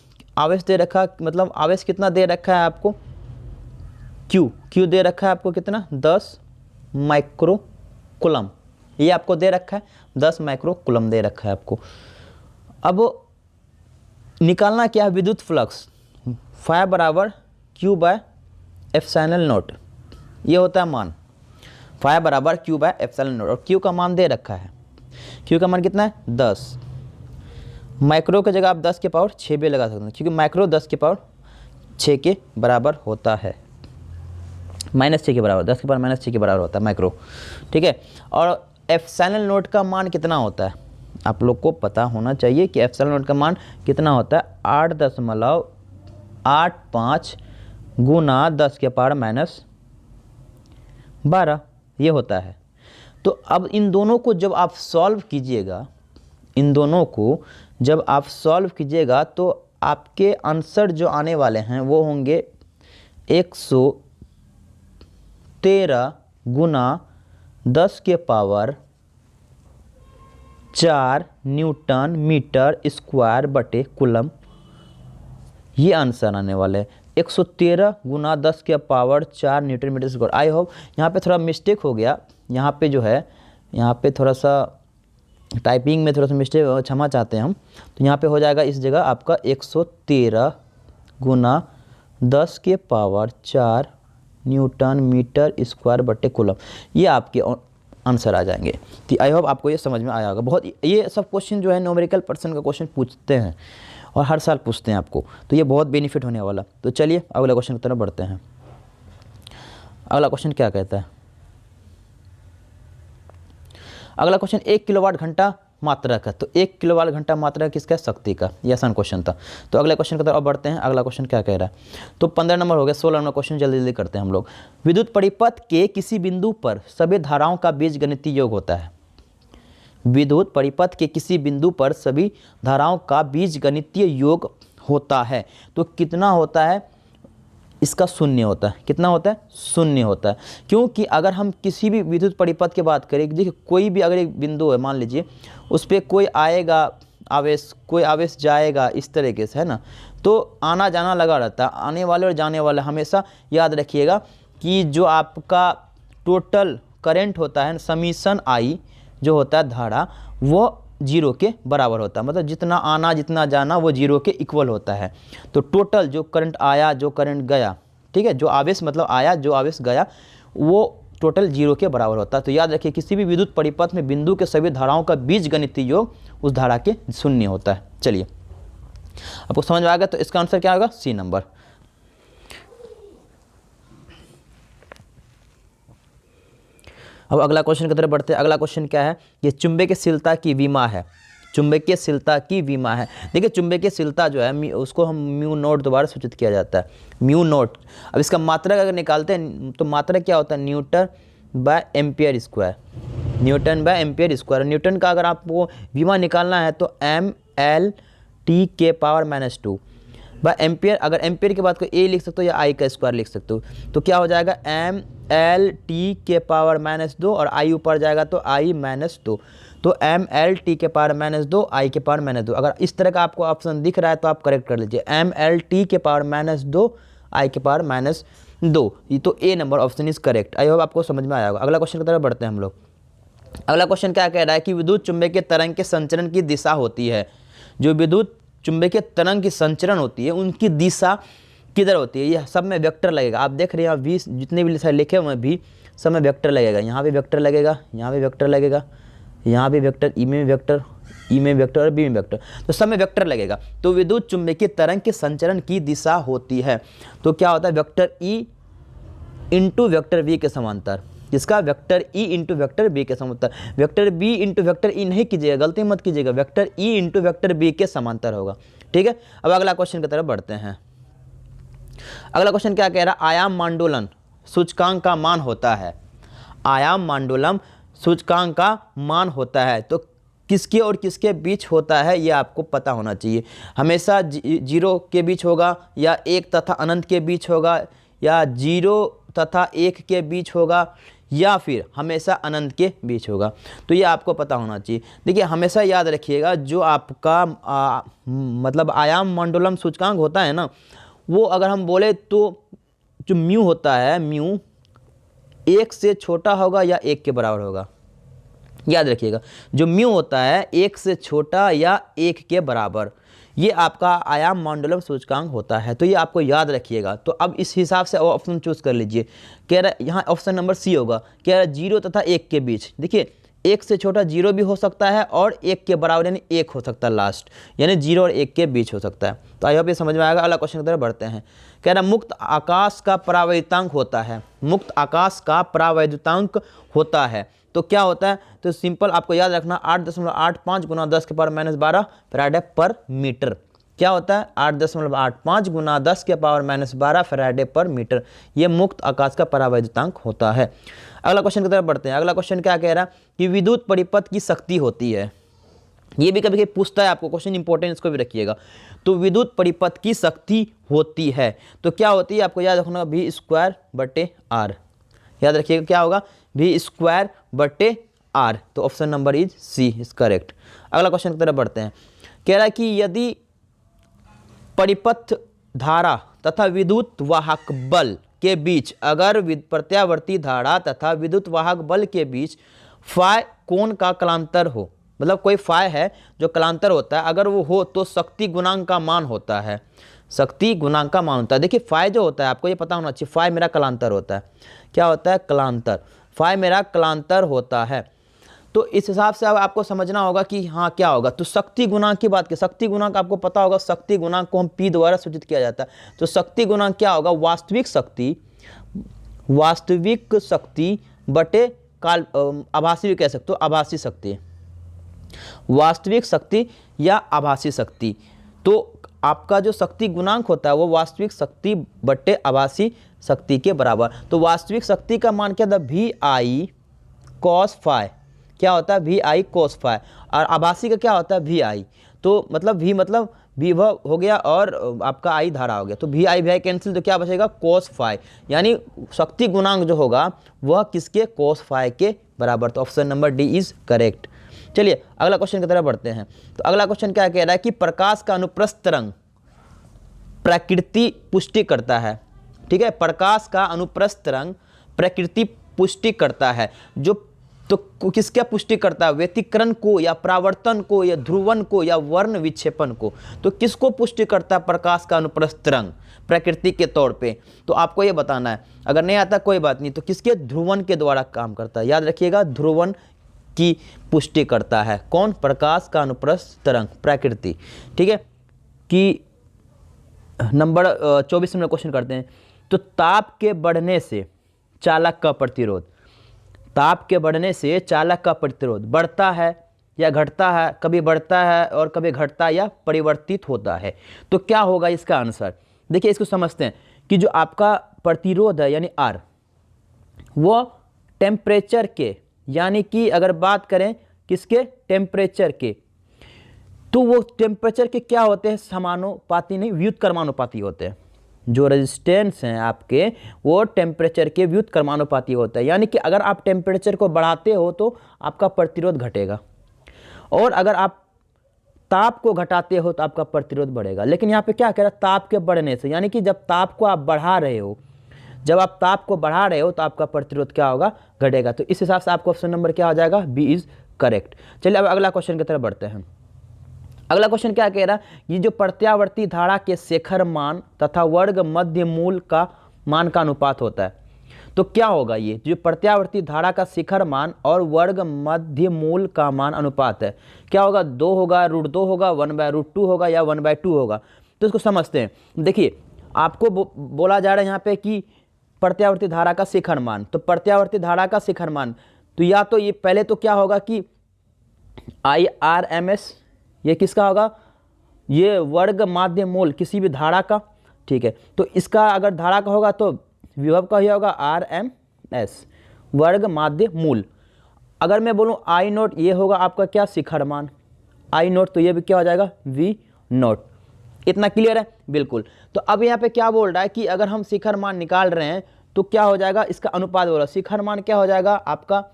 दे रखा, मतलब आवेश कितना दे रखा है आपको? क्यू दे रखा है आपको कितना? 10 माइक्रो कूलम, ये आपको दे रखा है 10 माइक्रो कूलम दे रखा है आपको। अब निकालना क्या है? विद्युत फ्लक्स। फाई बराबर क्यू बाय एप्सिलॉन नॉट, ये होता है मान। फाई बराबर क्यू बाय एप्सिलॉन नॉट, और क्यू का मान दे रखा है। क्यू का मान कितना है? 10। माइक्रो की जगह आप 10 के पावर 6 भी लगा सकते हैं, क्योंकि माइक्रो 10 के पावर 6 के बराबर होता है, -6 के बराबर, 10 के पावर -6 के बराबर होता है माइक्रो, ठीक है। और एप्सिलॉन नॉट का मान कितना होता है? आप लोग को पता होना चाहिए कि एप्सिलॉन नॉट का मान कितना होता है? 8.85 गुना 10 के पावर -12, ये होता है। तो अब इन दोनों को जब आप सॉल्व कीजिएगा, इन दोनों को जब आप सॉल्व कीजिएगा तो आपके आंसर जो आने वाले हैं वो होंगे 113 गुना 10 के पावर 4 न्यूटन मीटर स्क्वायर बटे कूलम। ये आंसर आने वाले हैं 113 गुना 10 के power 4 newton metre square. I hope यहाँ पे थोड़ा मिस्टेक हो गया, यहाँ पे जो है यहाँ पे थोड़ा सा टाइपिंग में थोड़ा सा मिस्टेक, क्षमा चाहते हैं हम। तो यहाँ पे हो जाएगा इस जगह आपका 113 गुना 10 के पावर 4 न्यूटन मीटर स्क्वायर बटे कूलम। ये आपके आंसर आ जाएंगे। तो आई होप आपको ये समझ में आया होगा। बहुत ये सब क्वेश्चन जो है न्यूमेरिकल पर्सन का क्वेश्चन पूछते हैं और हर साल पूछते हैं आपको, तो ये बहुत बेनिफिट होने वाला। तो चलिए अगला क्वेश्चन की तरफ बढ़ते हैं। अगला क्वेश्चन क्या कहता है? अगला क्वेश्चन 1 किलोवाट घंटा मात्रा का। तो 1 किलोवाट घंटा मात्रा किसका? शक्ति का। ये आसान क्वेश्चन था। तो अगले क्वेश्चन की तरफ अब बढ़ते हैं। अगला क्वेश्चन क्या कह रहा है? तो 15 नंबर हो गया। 16 नंबर क्वेश्चन जल्दी जल्दी करते हैं हम लोग। विद्युत परिपथ के किसी बिंदु पर सभी धाराओं का बीजगणितीय योग होता है। विद्युत परिपथ के किसी बिंदु पर सभी धाराओं का बीजगणितीय योग होता है। तो कितना होता है? इसका शून्य होता है। कितना होता है? शून्य होता है। क्योंकि अगर हम किसी भी विद्युत परिपथ की बात करें, देखिए कोई भी अगर एक बिंदु है, मान लीजिए उस पर कोई आएगा आवेश, कोई आवेश जाएगा, इस तरीके से है ना, तो आना जाना लगा रहता है। आने वाले और जाने वाले हमेशा याद रखिएगा कि जो आपका टोटल करंट होता है, समीशन आई जो होता है धारा, वो जीरो के बराबर होता है। मतलब जितना आना जितना जाना वो जीरो के इक्वल होता है। तो टोटल जो करंट आया, जो करंट गया, ठीक है, जो आवेश मतलब आया, जो आवेश गया, वो टोटल जीरो के बराबर होता है। तो याद रखिए किसी भी विद्युत परिपथ में बिंदु के सभी धाराओं का बीजगणितीय योग उस धारा के शून्य होता है। चलिए आपको समझ में आ गया। तो इसका आंसर क्या होगा? C number. अब अगला क्वेश्चन की तरफ बढ़ते हैं। अगला क्वेश्चन क्या है? ये चुंबकीयशीलता की विमा है। चुंबकीयशीलता की विमा है। देखिए चुंबकीयशीलता जो है उसको हम म्यू नोट द्वारा सूचित किया जाता है, म्यू नोट। अब इसका मात्रक अगर निकालते हैं तो मात्रक क्या होता है? Newton by ampere square. Newton by ampere square. Newton का अगर आपको विमा निकालना है तो ML/T के पावर -2 बाय एम्पियर। अगर एम्पियर की बात करें ए लिख सकते हो या आई का स्क्वायर लिख सकते हो। तो क्या हो जाएगा? ML/T के पावर -2 और आई ऊपर जाएगा तो I -2। तो ML/T के पावर -2 I के पावर -2। अगर इस तरह का आपको ऑप्शन दिख रहा है तो आप करेक्ट कर लीजिए। ML/T के पावर -2 I के पावर -2। ये तो A number option is correct. I hope आपको समझ में आया होगा। अगला क्वेश्चन की तरफ बढ़ते हैं हम लोग। अगला क्वेश्चन क्या कह रहा है कि विद्युत चुंबकीय तरंग के संचरण की दिशा होती है। जो विद्युत चुंबकीय तरंग की संचरण होती है उनकी दिशा किधर होती है? ये सब में वेक्टर लगेगा। आप देख रहे हैं यहाँ भी जितने भी लिखे हुए भी सब में वेक्टर लगेगा। यहाँ भी वेक्टर लगेगा, यहाँ भी वेक्टर लगेगा, यहाँ भी वेक्टर, ई में वेक्टर, ई में वेक्टर और बी में वेक्टर। तो सब में वेक्टर लगेगा। तो विद्युत चुंबकीय तरंग के संचरण की दिशा होती है। तो क्या होता है? Vector E into vector V के समांतर। जिसका vector E into vector B के समांतर। Vector B into vector E नहीं कीजिएगा, गलती मत कीजिएगा। Vector E into vector B के समांतर होगा। ठीक है। अब अगला क्वेश्चन की तरफ बढ़ते हैं। अगला क्वेश्चन क्या कह रहा है? आयाम मांडोलन सूचकांक का मान होता है। आयाम मांडोलम सूचकांक का मान होता है। तो किसके और किसके बीच होता है ये आपको पता होना चाहिए। हमेशा जीरो के बीच होगा, या एक तथा अनंत के बीच होगा, या जीरो तथा एक के बीच होगा, या फिर हमेशा अनंत के बीच होगा। तो ये आपको पता होना चाहिए। देखिए हमेशा याद रखिएगा जो आपका मतलब आयाम मांडोलम सूचकांक होता है ना, वो अगर हम बोले तो जो म्यू होता है, म्यू एक से छोटा होगा या एक के बराबर होगा। याद रखिएगा जो म्यू होता है एक से छोटा या एक के बराबर, ये आपका आयाम मांडोलम सूचकांक होता है। तो ये आपको याद रखिएगा। तो अब इस हिसाब से ऑप्शन चूज कर लीजिए। कह रहा है यहाँ ऑप्शन नंबर सी होगा। कह रहा है जीरो तथा एक के बीच। देखिए एक से छोटा जीरो भी हो सकता है और एक के बराबर यानी एक हो सकता है लास्ट, यानी जीरो और एक के बीच हो सकता है। तो आई होप ये समझ में आएगा। अगला क्वेश्चन की तरफ बढ़ते हैं। कह रहा है मुक्त आकाश का परावैद्युतांक होता है। मुक्त आकाश का परावैद्युतांक होता है। तो क्या होता है? तो सिंपल आपको याद रखना 8.85 गुना 10 के पावर -12 फैराडे पर मीटर। क्या होता है? 8.85 गुना 10 के पावर -12 फैराडे पर मीटर। ये मुक्त आकाश का परावैद्युतांक होता है। अगला क्वेश्चन की तरफ बढ़ते हैं। अगला क्वेश्चन क्या कह रहा है कि विद्युत परिपथ की शक्ति होती है। ये भी कभी कभी पूछता है आपको क्वेश्चन, इंपॉर्टेंट, इसको भी रखिएगा। तो विद्युत परिपथ की शक्ति होती है तो क्या होती है, आपको याद रखना, वी स्क्वायर बटे आर। याद रखिएगा क्या होगा, वी स्क्वायर बटे आर। तो option number is C is correct. अगला क्वेश्चन की तरफ बढ़ते हैं। कह रहा है कि यदि परिपथ धारा तथा विद्युत वाहक बल के बीच, अगर प्रत्यावर्ती धारा तथा विद्युत वाहक बल के बीच फाय कोण का कलांतर हो, मतलब कोई फाय है जो कलांतर होता है, अगर वो हो तो शक्ति गुणांक का मान होता है। शक्ति गुणांक का मान होता है। देखिए फाय जो होता है आपको ये पता होना चाहिए, फाय मेरा कलांतर होता है। क्या होता है, कलांतर। फाय मेरा कलांतर होता है। तो इस हिसाब से अब आपको समझना होगा कि हाँ क्या होगा। तो शक्ति गुणांक की बात की, शक्ति गुणांक आपको पता होगा, शक्ति गुणांक को हम P द्वारा सूचित किया जाता है। तो शक्ति गुणांक क्या होगा, वास्तविक शक्ति बटे काल, आभासी भी कह सकते हो, आभासी शक्ति, वास्तविक शक्ति या आभासी शक्ति। तो आपका जो शक्ति गुणांक होता है वो वास्तविक शक्ति बटे आभासी शक्ति के बराबर। तो वास्तविक शक्ति का मान क्या था, वी आई कॉस फाई। क्या होता है, वी आई कॉस फाई। और आभासी का क्या होता है, वी आई। तो मतलब वी मतलब विभव हो गया और आपका आई धारा हो गया। तो वी आई कैंसिल, तो क्या बचेगा, कॉस फाई। यानी शक्ति गुणांक जो होगा वह किसके, कॉस फाई के बराबर। तो option number D is correct. चलिए अगला क्वेश्चन की तरफ बढ़ते हैं। तो अगला क्वेश्चन क्या कह रहा है कि प्रकाश का अनुप्रस्थ तरंग प्रकृति पुष्टि करता है। ठीक है, प्रकाश का अनुप्रस्थ तरंग प्रकृति पुष्टि करता है। जो तो किसका पुष्टि करता है, व्यतिकरण को या परावर्तन को या ध्रुवन को या वर्ण विक्षेपण को। तो किसको पुष्टि करता है प्रकाश का अनुप्रस्थ तरंग प्रकृति के तौर पे, तो आपको ये बताना है। अगर नहीं आता कोई बात नहीं, तो किसके, ध्रुवन के द्वारा काम करता है। याद रखिएगा, ध्रुवन की पुष्टि करता है कौन, प्रकाश का अनुप्रस्थ तरंग प्रकृति। ठीक है, कि नंबर 24 में क्वेश्चन करते हैं। तो ताप के बढ़ने से चालक का प्रतिरोध, ताप के बढ़ने से चालक का प्रतिरोध बढ़ता है या घटता है, कभी बढ़ता है और कभी घटता या परिवर्तित होता है। तो क्या होगा इसका आंसर, देखिए इसको समझते हैं कि जो आपका प्रतिरोध है यानी आर, वो टेम्परेचर के, यानी कि अगर बात करें किसके, टेम्परेचर के, तो वो टेम्परेचर के क्या होते हैं, समानुपाती नहीं, व्युत्क्रमानुपाती होते हैं। जो रेजिस्टेंस हैं आपके वो टेम्परेचर के व्युत्क्रमानुपाती होता है। यानी कि अगर आप टेम्परेचर को बढ़ाते हो तो आपका प्रतिरोध घटेगा, और अगर आप ताप को घटाते हो तो आपका प्रतिरोध बढ़ेगा। लेकिन यहाँ पे क्या कह रहा है, ताप के बढ़ने से, यानी कि जब ताप को आप बढ़ा रहे हो, जब आप ताप को बढ़ा रहे हो तो आपका प्रतिरोध क्या होगा, घटेगा। तो इस हिसाब से आपको ऑप्शन नंबर क्या हो जाएगा, बी इज करेक्ट। चलिए अब अगला क्वेश्चन की तरफ बढ़ते हैं। अगला क्वेश्चन क्या कह रहा है, ये जो प्रत्यावर्ती धारा के शेखर मान तथा वर्ग मध्य मूल का मान का अनुपात होता है। तो क्या होगा, ये जो प्रत्यावर्ती धारा का शिखर मान और वर्ग मध्य मूल का मान अनुपात है, क्या होगा, 2 होगा, √2 होगा, 1/√2 होगा या 1/2 होगा। तो इसको समझते हैं। देखिए आपको बोला जा रहा है यहाँ पे कि प्रत्यावर्ती धारा का शिखर मान, तो प्रत्यावर्ती धारा का शिखर मान, तो या तो ये पहले तो क्या होगा कि IRMS, ये किसका होगा, ये वर्ग माध्य मूल किसी भी धारा का। ठीक है, तो इसका अगर धारा का होगा तो विभव का ही होगा RMS, वर्ग माध्य मूल। अगर मैं बोलूँ I0, ये होगा आपका क्या, शिखर मान I0, तो ये भी क्या हो जाएगा, V0। इतना क्लियर है, बिल्कुल। तो अब यहाँ पे क्या बोल रहा है कि अगर हम शिखर मान निकाल रहे हैं तो क्या हो जाएगा, इसका अनुपात बोला, शिखर मान क्या हो जाएगा आपका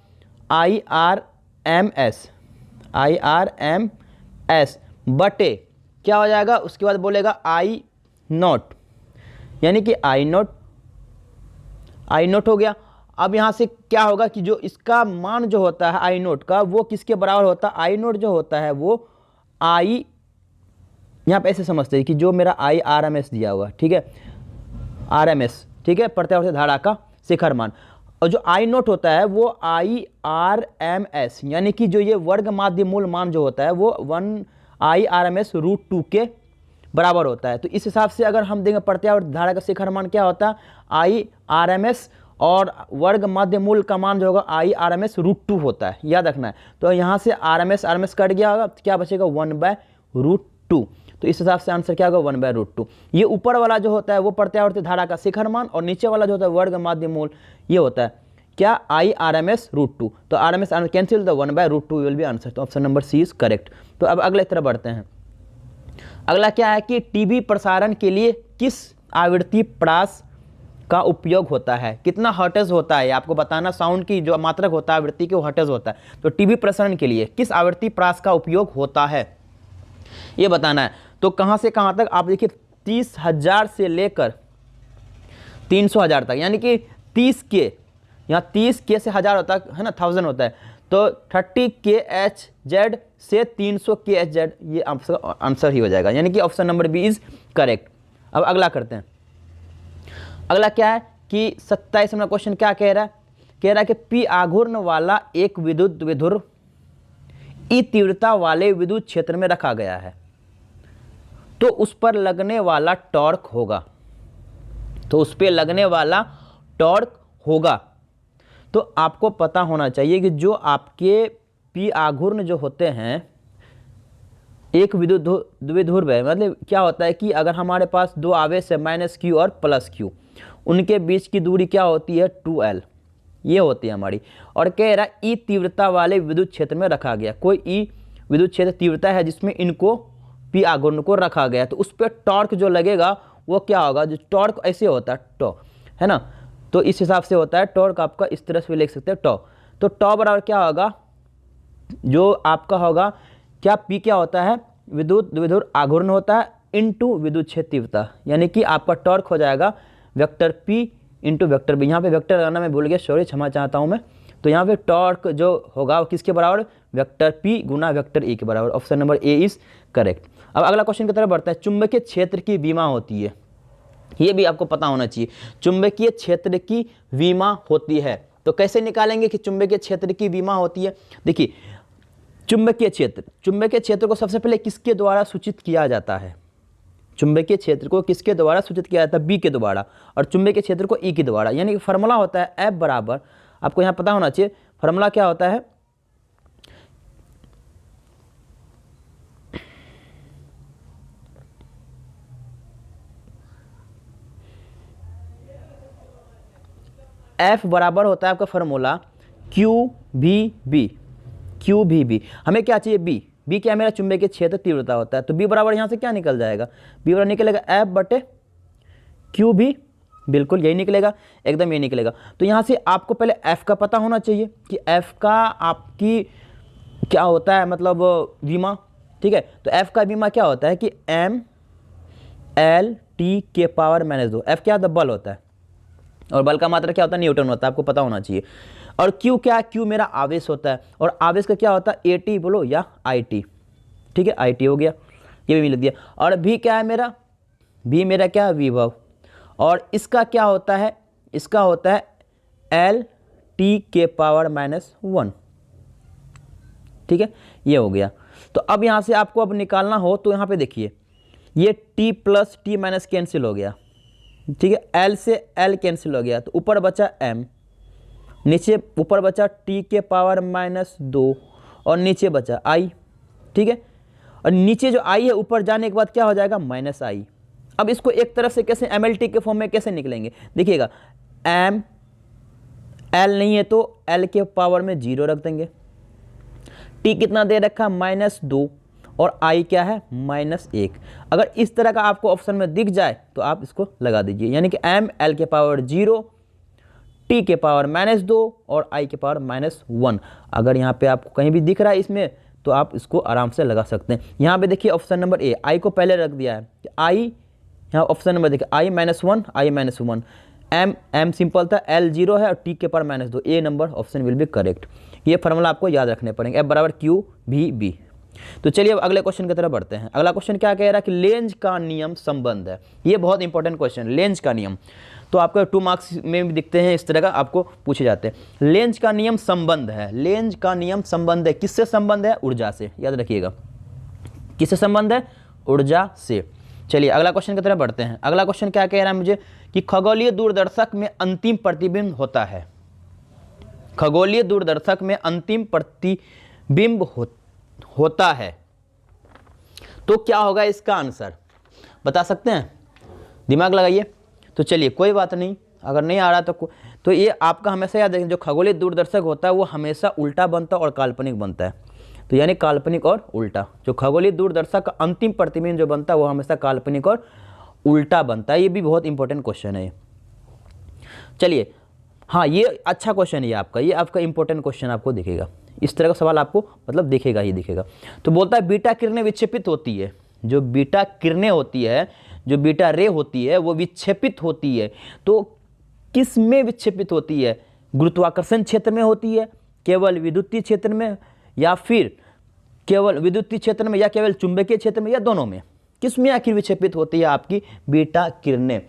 IRMS बटे क्या हो जाएगा, उसके बाद बोलेगा I0, यानी कि I0 हो गया। अब यहाँ से क्या होगा कि जो इसका मान जो होता है I0 का, वो किसके बराबर होता है, I0 जो होता है वो I, यहाँ पे ऐसे समझते हैं कि जो मेरा IRMS दिया हुआ, ठीक है, RMS, ठीक है, प्रत्यावर्ती धारा का शिखर मान, और जो I0 होता है वो IRMS, यानी कि जो ये वर्ग माध्य मूल मान जो होता है वो 1 IRMS √2 के बराबर होता है। तो इस हिसाब से अगर हम देंगे प्रत्यावर्ती धारा का शिखर मान क्या होता है, IRMS, और वर्ग माध्य मूल का मान जो होगा IRMS √2 होता है, याद रखना है। तो यहाँ से RMS कट गया होगा, तो क्या बचेगा, 1/√2। तो इस हिसाब से आंसर क्या होगा, 1/√2। ये ऊपर वाला जो होता है वो प्रत्यावर्ती धारा का शिखर मान, और नीचे वाला जो होता है वर्ग माध्य मूल, ये होता है क्या I/RMS√2, तो RMS cancel the 1/√2 will be answer, तो option number C is correct. तो अब अगले तरफ बढ़ते हैं। अगला क्या है कि टीवी प्रसारण के लिए किस आवृत्ति प्रास का उपयोग होता है, कितना हर्ट्ज होता है आपको बताना, साउंड की जो मात्रक होता है आवृत्ति की वो हर्ट्ज होता है। तो टीवी प्रसारण के लिए किस आवृत्ति प्रास का उपयोग होता है ये बताना है। तो कहाँ से कहाँ तक आप देखिए 30,000 से लेकर 300,000 तक, यानी कि 30K, यहाँ 30K से 1000 होता है ना, 1000 होता है, तो 30kHz से 300kHz ये आंसर ही हो जाएगा, यानी कि option number B is correct. अब अगला करते हैं। अगला क्या है कि 27 नंबर क्वेश्चन क्या कह रहा है, कह रहा है कि पी आघूर्ण वाला एक विद्युत विधुर ई तीव्रता वाले विद्युत क्षेत्र में रखा गया है, तो उस पर लगने वाला टॉर्क होगा, तो उस पर लगने वाला टॉर्क होगा। तो आपको पता होना चाहिए कि जो आपके पी आघूर्ण जो होते हैं एक विद्युत द्विध्रुव है, मतलब क्या होता है कि अगर हमारे पास दो आवेश है -q और +q, उनके बीच की दूरी क्या होती है 2l, ये होती है हमारी। और कह रहा है ई तीव्रता वाले विद्युत क्षेत्र में रखा गया, कोई ई विद्युत क्षेत्र तीव्रता है जिसमें इनको पी आघूर्ण को रखा गया, तो उस पर टॉर्क जो लगेगा वो क्या होगा, जो टॉर्क ऐसे होता है टॉ, है ना, तो इस हिसाब से होता है टॉर्क आपका, इस तरह से भी लिख सकते हैं टॉ। तो टॉ बराबर क्या होगा, जो आपका होगा क्या पी क्या होता है विद्युत द्विध्रुव आघूर्ण होता है इनटू विद्युत क्षेत्र तीव्रता, यानी कि आपका टॉर्क हो जाएगा vector P into vector B. यहाँ पे वेक्टर लगाना मैं भूल गया, सॉरी क्षमा चाहता हूँ मैं। तो यहाँ पे टॉर्क जो होगा वो किसके बराबर, vector P Guna vector A के बराबर, option number A is correct. अब अगला क्वेश्चन की तरफ बढ़ता है। चुंबकीय क्षेत्र की विमा होती है, ये भी आपको पता होना चाहिए, चुंबकीय क्षेत्र की विमा होती है। तो कैसे निकालेंगे कि चुंबकीय क्षेत्र की विमा होती है। देखिए चुंबकीय क्षेत्र को सबसे पहले किसके द्वारा सूचित किया जाता है, चुंबकीय क्षेत्र को किसके द्वारा सूचित किया जाता है, बी के द्वारा, और चुंबकीय क्षेत्र को ई के द्वारा, यानी कि फार्मूला होता है एफ बराबर, आपको यहाँ पता होना चाहिए फार्मूला क्या होता है, एफ बराबर होता है आपका फार्मूला QVB। हमें क्या चाहिए बी क्या मेरा चुंबकीय क्षेत्र तीव्रता होता है, तो बी बराबर यहाँ से क्या निकल जाएगा, बी बराबर निकलेगा एफ बटे QV, बिल्कुल यही निकलेगा, एकदम यही निकलेगा। तो यहाँ से आपको पहले एफ का पता होना चाहिए कि एफ का आपकी क्या होता है, मतलब विमा, ठीक है। तो एफ का विमा क्या होता है कि mL/T⁻²। एफ क्या होता है, बल होता है, और बल का मात्रा क्या होता है, न्यूटन होता है, आपको पता होना चाहिए। और क्यू क्या है, क्यू मेरा आवेश होता है, और आवेश का क्या होता है AT बोलो या IT, ठीक है, IT हो गया, ये भी लिख दिया। और भी क्या है मेरा, भी मेरा क्या है विभव, और इसका क्या होता है, इसका होता है L/T⁻⁻1, ठीक है, ये हो गया। तो अब यहाँ से आपको अब निकालना हो तो यहाँ पे देखिए ये T + T- कैंसिल हो गया, ठीक है, L से L कैंसिल हो गया, तो ऊपर बचा M, नीचे ऊपर बचा T⁻² और नीचे बचा I, ठीक है, और नीचे जो I है ऊपर जाने के बाद क्या हो जाएगा -I। अब इसको एक तरफ से कैसे MLT के फॉर्म में कैसे निकलेंगे, देखिएगा M L नहीं है तो L के पावर में 0 रख देंगे, T कितना दे रखा -2 और I क्या है -1। अगर इस तरह का आपको ऑप्शन में दिख जाए तो आप इसको लगा दीजिए, यानी कि M L के पावर 0, T के पावर -2 और I के पावर -1। अगर यहाँ पे आपको कहीं भी दिख रहा है इसमें तो आप इसको आराम से लगा सकते हैं। यहाँ पे देखिए ऑप्शन नंबर ए, I को पहले रख दिया है, I यहाँ ऑप्शन नंबर देखिए I -1 M सिंपल था, L 0 है और T के power -2, A number option will be correct. ये फार्मूला आपको याद रखने पड़ेंगे, F बराबर QVB। तो चलिए अब अगले क्वेश्चन की तरफ बढ़ते हैं। अगला क्वेश्चन क्या कह रहा है कि लेंज का नियम संबंध है, ये बहुत इंपॉर्टेंट क्वेश्चन, लेंज का नियम। तो आपको 2 मार्क्स में भी दिखते हैं इस तरह का आपको पूछे जाते हैं। लेंज का नियम संबंध है, लेंज का नियम संबंध है, किससे संबंध है, ऊर्जा से, याद रखिएगा, किससे संबंध है, ऊर्जा से। चलिए अगला क्वेश्चन की तरफ बढ़ते हैं। अगला क्वेश्चन क्या कह रहा है मुझे कि खगोलीय दूरदर्शक में अंतिम प्रतिबिंब होता है, खगोलीय दूरदर्शक में अंतिम प्रतिबिंब होता है, तो क्या होगा इसका आंसर, बता सकते हैं, दिमाग लगाइए। तो चलिए कोई बात नहीं, अगर नहीं आ रहा तो तो ये आपका हमेशा याद रखें, जो खगोलीय दूरदर्शक होता है वो हमेशा उल्टा बनता है और काल्पनिक बनता है। तो यानी काल्पनिक और उल्टा, जो खगोलीय दूरदर्शक का अंतिम प्रतिबिंब जो बनता है वो हमेशा काल्पनिक और उल्टा बनता है। ये भी बहुत इंपॉर्टेंट क्वेश्चन है। चलिए, हाँ ये अच्छा क्वेश्चन है आपका, ये आपका इंपॉर्टेंट क्वेश्चन आपको दिखेगा, इस तरह का सवाल आपको मतलब दिखेगा ही दिखेगा। तो बोलता है बीटा किरणें विक्षेपित होती है, जो बीटा किरणें होती है, जो बीटा रे होती है वो विक्षेपित होती है। तो किस में विक्षेपित होती है? गुरुत्वाकर्षण क्षेत्र में होती है, केवल विद्युतीय क्षेत्र में, या फिर केवल विद्युतीय क्षेत्र में, या केवल चुंबकीय क्षेत्र में, या दोनों में? किस में आखिर विक्षेपित होती है आपकी बीटा किरणें?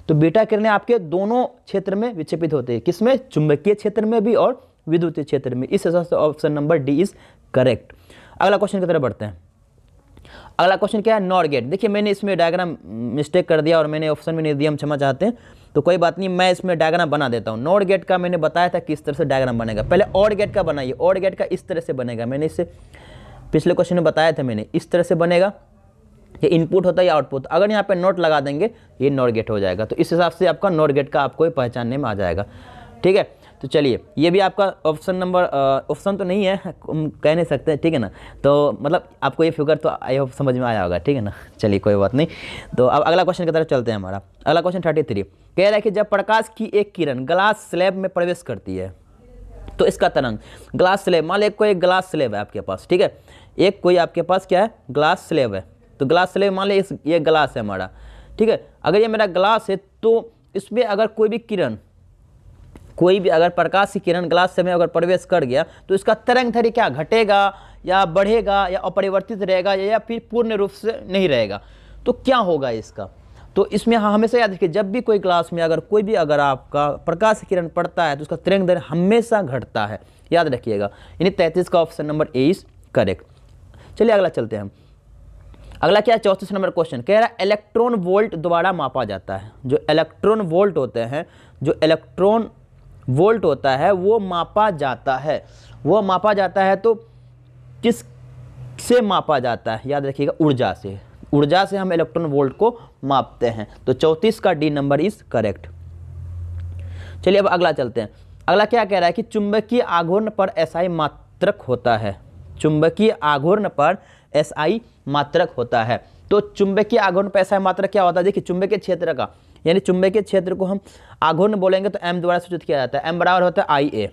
तो बीटा किरणें आपके दोनों क्षेत्र में विक्षेपित होती है। किसमें? चुंबकीय क्षेत्र में भी और विद्युतीय क्षेत्र में। इस हिसाब से option number D is correct. अगला क्वेश्चन की तरफ बढ़ते हैं। अगला क्वेश्चन क्या है? NOR gate. देखिए मैंने इसमें डायग्राम मिस्टेक कर दिया और मैंने ऑप्शन में नहीं दिया, हम क्षमा चाहते हैं। तो कोई बात नहीं, मैं इसमें डायग्राम बना देता हूँ। नॉर गेट का मैंने बताया था किस तरह से डायग्राम बनेगा। पहले और गेट का बनाइए। और गेट का इस तरह से बनेगा, मैंने इससे पिछले क्वेश्चन में बताया था मैंने, इस तरह से बनेगा। ये इनपुट होता है या आउटपुट। अगर यहाँ पे नोट लगा देंगे ये नॉर गेट हो जाएगा। तो इस हिसाब से आपका नॉर गेट का आपको पहचानने में आ जाएगा। ठीक है, तो चलिए ये भी आपका ऑप्शन नंबर ऑप्शन तो नहीं है, हम कह नहीं सकते, ठीक है ना। तो मतलब आपको ये फिगर तो आई होप समझ में आया होगा, ठीक है ना। चलिए कोई बात नहीं। तो अब अगला क्वेश्चन की तरफ चलते हैं। हमारा अगला क्वेश्चन 33 कह रहा है कि जब प्रकाश की एक किरण ग्लास स्लैब में प्रवेश करती है तो इसका तरंग ग्लास स्लैब, मान लो कोई ग्लास स्लैब है आपके पास, ठीक है, एक कोई आपके पास क्या है? ग्लास स्लैब है। तो ग्लास स्लैब मान लो ये ग्लास है हमारा, ठीक है। अगर ये मेरा ग्लास है तो इसमें अगर कोई भी किरण, कोई भी अगर प्रकाश की किरण ग्लास से में अगर प्रवेश कर गया तो इसका तरंग दैर्ध्य क्या घटेगा या बढ़ेगा या अपरिवर्तित रहेगा या फिर पूर्ण रूप से नहीं रहेगा? तो क्या होगा इसका? तो इसमें हमेशा याद रखिए, जब भी कोई ग्लास में अगर कोई भी अगर आपका प्रकाश किरण पड़ता है तो उसका तरंग दैर्ध्य हमेशा घटता है, याद रखिएगा। यानी 33 का option number A is correct. चलिए अगला चलते हैं हम। अगला क्या है? 34 नंबर क्वेश्चन कह रहा है इलेक्ट्रॉन वोल्ट द्वारा मापा जाता है। जो इलेक्ट्रॉन वोल्ट होते हैं, जो इलेक्ट्रॉन वोल्ट होता है वो मापा जाता है। वो मापा जाता है तो किस से मापा जाता है? याद रखिएगा, ऊर्जा से। ऊर्जा से हम इलेक्ट्रॉन वोल्ट को मापते हैं। तो 34 का डी नंबर इज करेक्ट। चलिए अब अगला चलते हैं। अगला क्या कह रहा है कि चुंबकीय आघूर्ण पर एसआई मात्रक होता है। चुंबकीय आघूर्ण पर एसआई मात्रक होता है। तो चुंबकीय आघूर्ण पर एसआई मात्रक क्या होता है? देखिए चुंबकीय क्षेत्र का, यानी चुंबकीय क्षेत्र को हम आघूर्ण बोलेंगे तो एम द्वारा सूचित किया जाता है। एम बराबर होता है आई ए।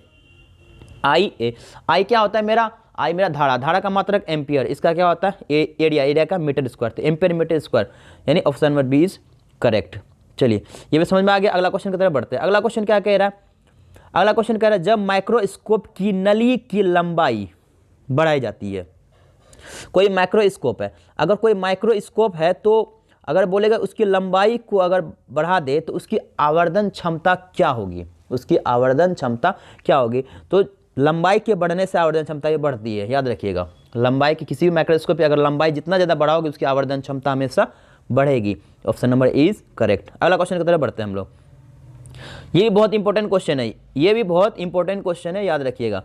आई ए, आई क्या होता है मेरा? आई मेरा धारा, धारा का मात्रक एम्पियर। इसका क्या होता है? एरिया, एरिया का मीटर स्क्वायर, तो एम्पियर मीटर स्क्वायर, यानी option number B is correct. चलिए ये भी समझ में आ गया। अगला क्वेश्चन की तरफ बढ़ते हैं। अगला क्वेश्चन क्या कह रहा है? अगला क्वेश्चन कह रहा है जब माइक्रोस्कोप की नली की लंबाई बढ़ाई जाती है। कोई माइक्रोस्कोप है, अगर कोई माइक्रोस्कोप है तो अगर बोलेगा उसकी लंबाई को अगर बढ़ा दे तो उसकी आवर्धन क्षमता क्या होगी? उसकी आवर्धन क्षमता क्या होगी? तो लंबाई के बढ़ने से आवर्धन क्षमता ये बढ़ती है, याद रखिएगा। लंबाई की किसी भी माइक्रोस्कोप पे अगर लंबाई जितना ज़्यादा बढ़ाओगे उसकी आवर्धन क्षमता हमेशा बढ़ेगी। Option number A is correct. अगला क्वेश्चन की तरफ बढ़ते हैं हम लोग। ये भी बहुत इंपॉर्टेंट क्वेश्चन है, ये भी बहुत इंपॉर्टेंट क्वेश्चन है, याद रखिएगा,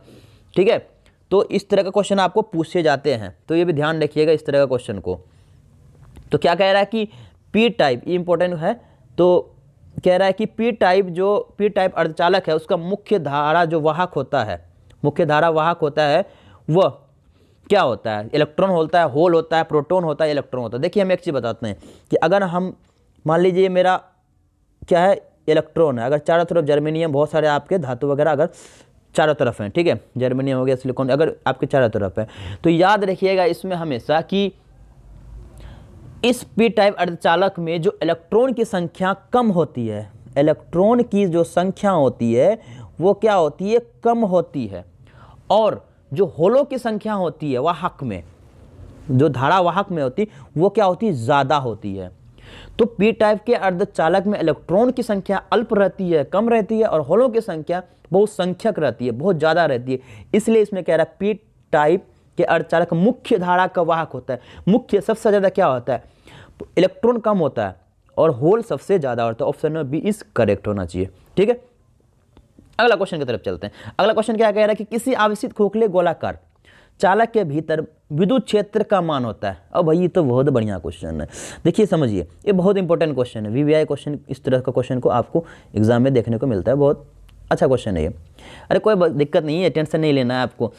ठीक है। तो इस तरह का क्वेश्चन आपको पूछे जाते हैं, तो ये भी ध्यान रखिएगा इस तरह का क्वेश्चन को। तो क्या कह रहा है कि पी टाइप, ये इंपॉर्टेंट है। तो कह रहा है कि पी टाइप, जो पी टाइप अर्धचालक है उसका मुख्य धारा जो वाहक होता है, मुख्य धारा वाहक होता है, वह क्या होता है? इलेक्ट्रॉन होता है, होल होता है, प्रोटॉन होता है, इलेक्ट्रॉन होता है। देखिए हम एक चीज़ बताते हैं कि अगर हम मान लीजिए मेरा क्या है? इलेक्ट्रॉन है। अगर चारों तरफ जर्मेनियम, बहुत सारे आपके धातु वगैरह अगर चारों तरफ हैं, ठीक है, जर्मेनियम हो गया, सिलिकॉन, अगर आपके चारों तरफ है तो याद रखिएगा इसमें हमेशा कि इस पी टाइप अर्धचालक में जो इलेक्ट्रॉन की संख्या कम होती है, इलेक्ट्रॉन की जो संख्या होती है वो क्या होती है? कम होती है। और जो होलों की संख्या होती है वाहक में, जो धारा वाहक में होती है वो क्या होती है? ज़्यादा होती है। तो पी टाइप के अर्धचालक में इलेक्ट्रॉन की संख्या अल्प रहती है, कम रहती है, और होलों की संख्या बहुत संख्यक रहती है, बहुत ज़्यादा रहती है। इसलिए इसमें कह रहा है पी टाइप के अर्धचालक मुख्य धारा का वाहक होता है। मुख्य सबसे ज़्यादा क्या होता है? इलेक्ट्रॉन कम होता है और होल सबसे ज़्यादा होता है। Option number B is correct होना चाहिए, ठीक है। अगला क्वेश्चन की तरफ चलते हैं। अगला क्वेश्चन क्या कह रहा है कि किसी आवेशित खोखले गोलाकार चालक के भीतर विद्युत क्षेत्र का मान होता है। अब भाई ये तो बहुत बढ़िया क्वेश्चन है, देखिए समझिए, ये बहुत इंपॉर्टेंट क्वेश्चन है। वीवीआई क्वेश्चन, इस तरह का क्वेश्चन को आपको एग्जाम में देखने को मिलता है, बहुत अच्छा क्वेश्चन है ये। अरे कोई दिक्कत नहीं है, टेंशन नहीं लेना है आपको,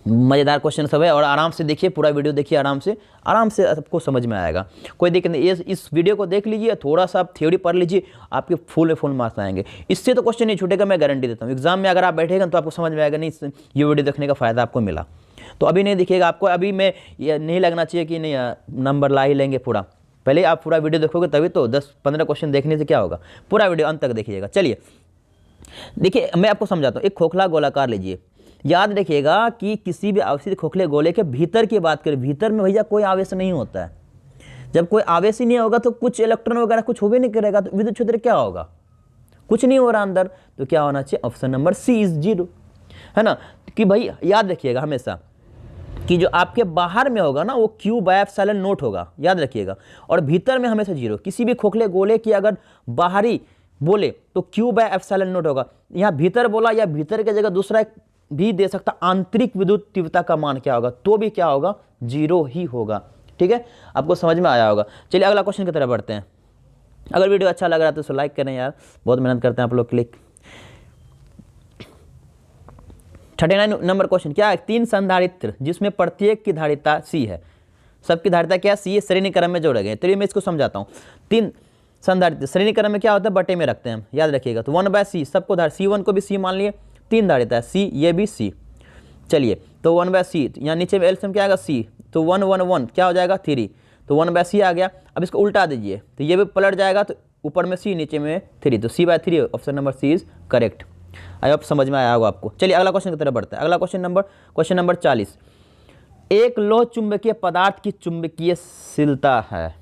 मज़ेदार क्वेश्चन सब है और आराम से देखिए, पूरा वीडियो देखिए आराम से आपको समझ में आएगा, कोई दिक्कत नहीं। इस वीडियो को देख लीजिए, थोड़ा सा आप थ्योरी पढ़ लीजिए, आपके फुल में फुल मार्क्स आएंगे। इससे तो क्वेश्चन नहीं छूटेगा, मैं गारंटी देता हूँ। एग्जाम में अगर आप बैठेगा तो आपको समझ में आएगा, नहीं ये वीडियो देखने का फ़ायदा आपको मिला। तो अभी नहीं दिखेगा आपको, अभी मैं ये नहीं लगना चाहिए कि नहीं नंबर ला ही लेंगे पूरा। पहले आप पूरा वीडियो देखोगे तभी तो, 10-15 क्वेश्चन देखने से क्या होगा, पूरा वीडियो अंत तक देखिएगा। चलिए देखिए मैं आपको समझाता हूँ। एक खोखला गोलाकार लीजिए, याद रखिएगा कि किसी भी आवेशित खोखले गोले के भीतर की बात करें, भीतर में भैया कोई आवेश नहीं होता है। जब कोई आवेश ही नहीं होगा तो कुछ इलेक्ट्रॉन वगैरह कुछ हो भी नहीं करेगा, तो विद्युत क्षेत्र क्या होगा, कुछ नहीं हो रहा अंदर, तो क्या होना चाहिए, ऑप्शन नंबर सी इज 0, है ना। कि भाई याद रखिएगा हमेशा कि जो आपके बाहर में होगा ना वो Q/ε0 होगा, याद रखिएगा, और भीतर में हमेशा 0। किसी भी खोखले गोले की अगर बाहरी बोले तो Q/ε0 होगा। यहाँ भीतर बोला या भीतर की जगह दूसरा भी दे सकता, आंतरिक विद्युत तीव्रता का मान क्या होगा, तो भी क्या होगा, 0 ही होगा। ठीक है, आपको समझ में आया होगा। चलिए अगला क्वेश्चन की तरफ बढ़ते हैं। अगर वीडियो अच्छा लग रहा है तो लाइक करें यार, बहुत मेहनत करते हैं आप लोग। क्लिक 39 नंबर क्वेश्चन क्या है, 3 संधारित्र जिसमें प्रत्येक की धारिता C है, सबकी धारिता क्या C है, श्रेणी क्रम में जोड़े गए। चलिए मैं इसको समझाता हूँ। 3 संधारित्र श्रेणी क्रम में क्या होता है, बटे में रखते हैं हम, याद रखिएगा। तो 1/C सबको C1 को भी C मान लिए, 3 धारिता है C, ये भी C। चलिए तो 1/C, यहाँ नीचे में एलसीएम क्या आएगा C, तो 1 1 1 क्या हो जाएगा 3, तो 1/C आ गया। अब इसको उल्टा दीजिए तो ये भी पलट जाएगा, तो ऊपर में C नीचे में 3, तो C/3 option number C is correct. I hope समझ में आया होगा आपको। चलिए अगला क्वेश्चन की तरफ बढ़ते हैं। अगला क्वेश्चन नंबर 40, एक लोह चुंबकीय पदार्थ की चुंबकीयशीलता है।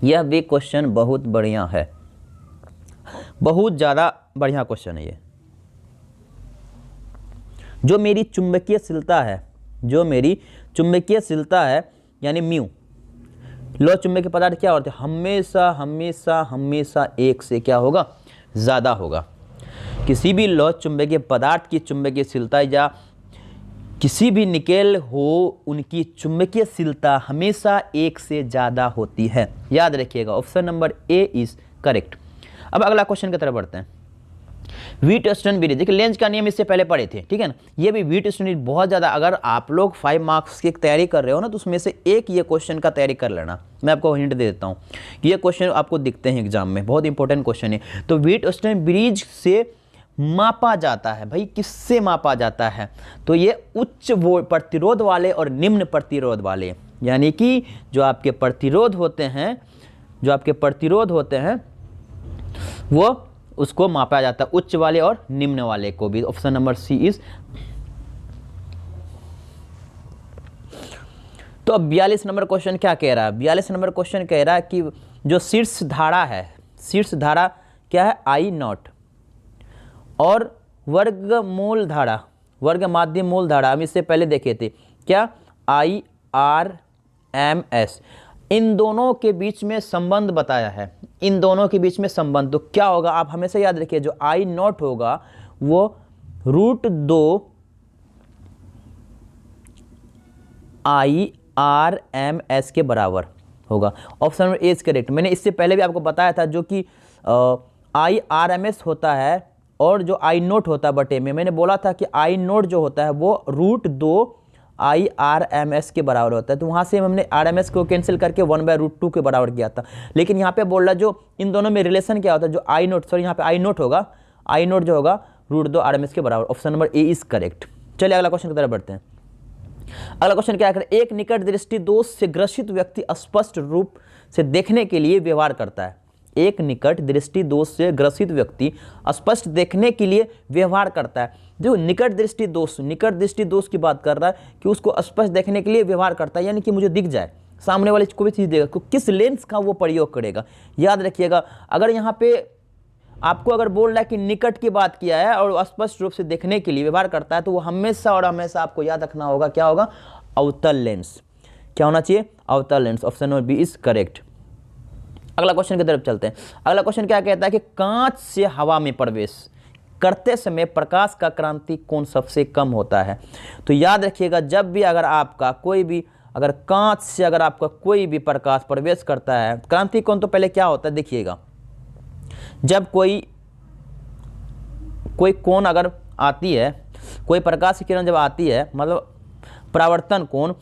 यह भी क्वेश्चन बहुत बढ़िया है, बहुत ज़्यादा बढ़िया क्वेश्चन है ये। जो मेरी चुंबकीयशीलता है यानी म्यू, लोह चुंबकीय पदार्थ क्या होते हैं, हमेशा हमेशा हमेशा 1 से क्या होगा, ज़्यादा होगा। किसी भी लोह चुंबकीय पदार्थ की चुंबकीयशीलता या किसी भी निकेल हो, उनकी चुंबकीयशीलता हमेशा 1 से ज़्यादा होती है, याद रखिएगा। Option number A is correct. अब अगला क्वेश्चन की तरफ बढ़ते हैं। व्हीटस्टोन ब्रिज, देखिए लेंज का नियम इससे पहले पढ़े थे, ठीक है ना। ये भी व्हीटस्टोन ब्रिज बहुत ज़्यादा, अगर आप लोग 5 मार्क्स की तैयारी कर रहे हो ना तो उसमें से एक ये क्वेश्चन का तैयारी कर लेना। मैं आपको हिंट दे देता हूँ कि ये क्वेश्चन आपको दिखते हैं एग्जाम में, बहुत इंपॉर्टेंट क्वेश्चन है। तो व्हीटस्टोन ब्रिज से मापा जाता है, भाई किससे मापा जाता है, तो ये उच्च प्रतिरोध वाले और निम्न प्रतिरोध वाले, यानी कि जो आपके प्रतिरोध होते हैं वो उसको मापा जाता है, उच्च वाले और निम्न वाले को भी। Option number C is. तो अब 42 नंबर क्वेश्चन क्या कह रहा है, 42 नंबर क्वेश्चन कह रहा है कि जो शीर्ष धारा है, शीर्ष धारा क्या है, I0, और वर्ग माध्यम मूल धारा हम इससे पहले देखे थे क्या, IRMS, इन दोनों के बीच में संबंध बताया है, इन दोनों के बीच में संबंध। तो क्या होगा, आप हमेशा याद रखिए, जो I0 होगा वो √2 IRMS के बराबर होगा। Option number A is correct. मैंने इससे पहले भी आपको बताया था, जो कि IRMS होता है और जो I0 होता है बटे में, मैंने बोला था कि I0 जो होता है वो √2 IRMS के बराबर होता है। तो वहाँ से हमने RMS को कैंसिल करके 1/√2 के बराबर किया था। लेकिन यहाँ पे बोल रहा जो इन दोनों में रिलेशन क्या होता है, जो यहाँ पे I0 होगा, I0 जो होगा √2 RMS के बराबर। Option number A is correct. चलिए अगला क्वेश्चन की तरफ बढ़ते हैं। अगला क्वेश्चन क्या है, एक निकट दृष्टि दोष से ग्रसित व्यक्ति स्पष्ट रूप से देखने के लिए व्यवहार करता है। एक निकट दृष्टि दोष से ग्रसित व्यक्ति स्पष्ट देखने के लिए व्यवहार करता है। जो निकट दृष्टि दोष की बात कर रहा है कि उसको स्पष्ट देखने के लिए व्यवहार करता है, यानी कि मुझे दिख जाए, सामने वाले को भी चीज़ देगा, तो किस लेंस का वो प्रयोग करेगा, याद रखिएगा। अगर यहाँ पे आपको अगर बोल रहा है कि निकट की बात किया है और स्पष्ट रूप से देखने के लिए व्यवहार करता है, तो वो हमेशा और हमेशा आपको याद रखना होगा, क्या होगा, अवतल लेंस। क्या होना चाहिए, अवतल लेंस। Option number B is correct. अगला क्वेश्चन की तरफ चलते हैं। अगला क्वेश्चन क्या कहता है कि कांच से हवा में प्रवेश करते समय प्रकाश का क्रांति कोण सबसे कम होता है। तो याद रखिएगा, जब भी अगर आपका कोई भी अगर कांच से अगर आपका कोई भी प्रकाश प्रवेश करता है, क्रांति कोण तो पहले क्या होता है देखिएगा, जब कोई कोई कोण अगर आती है, कोई प्रकाश की किरण जब आती है, मतलब परावर्तन कोण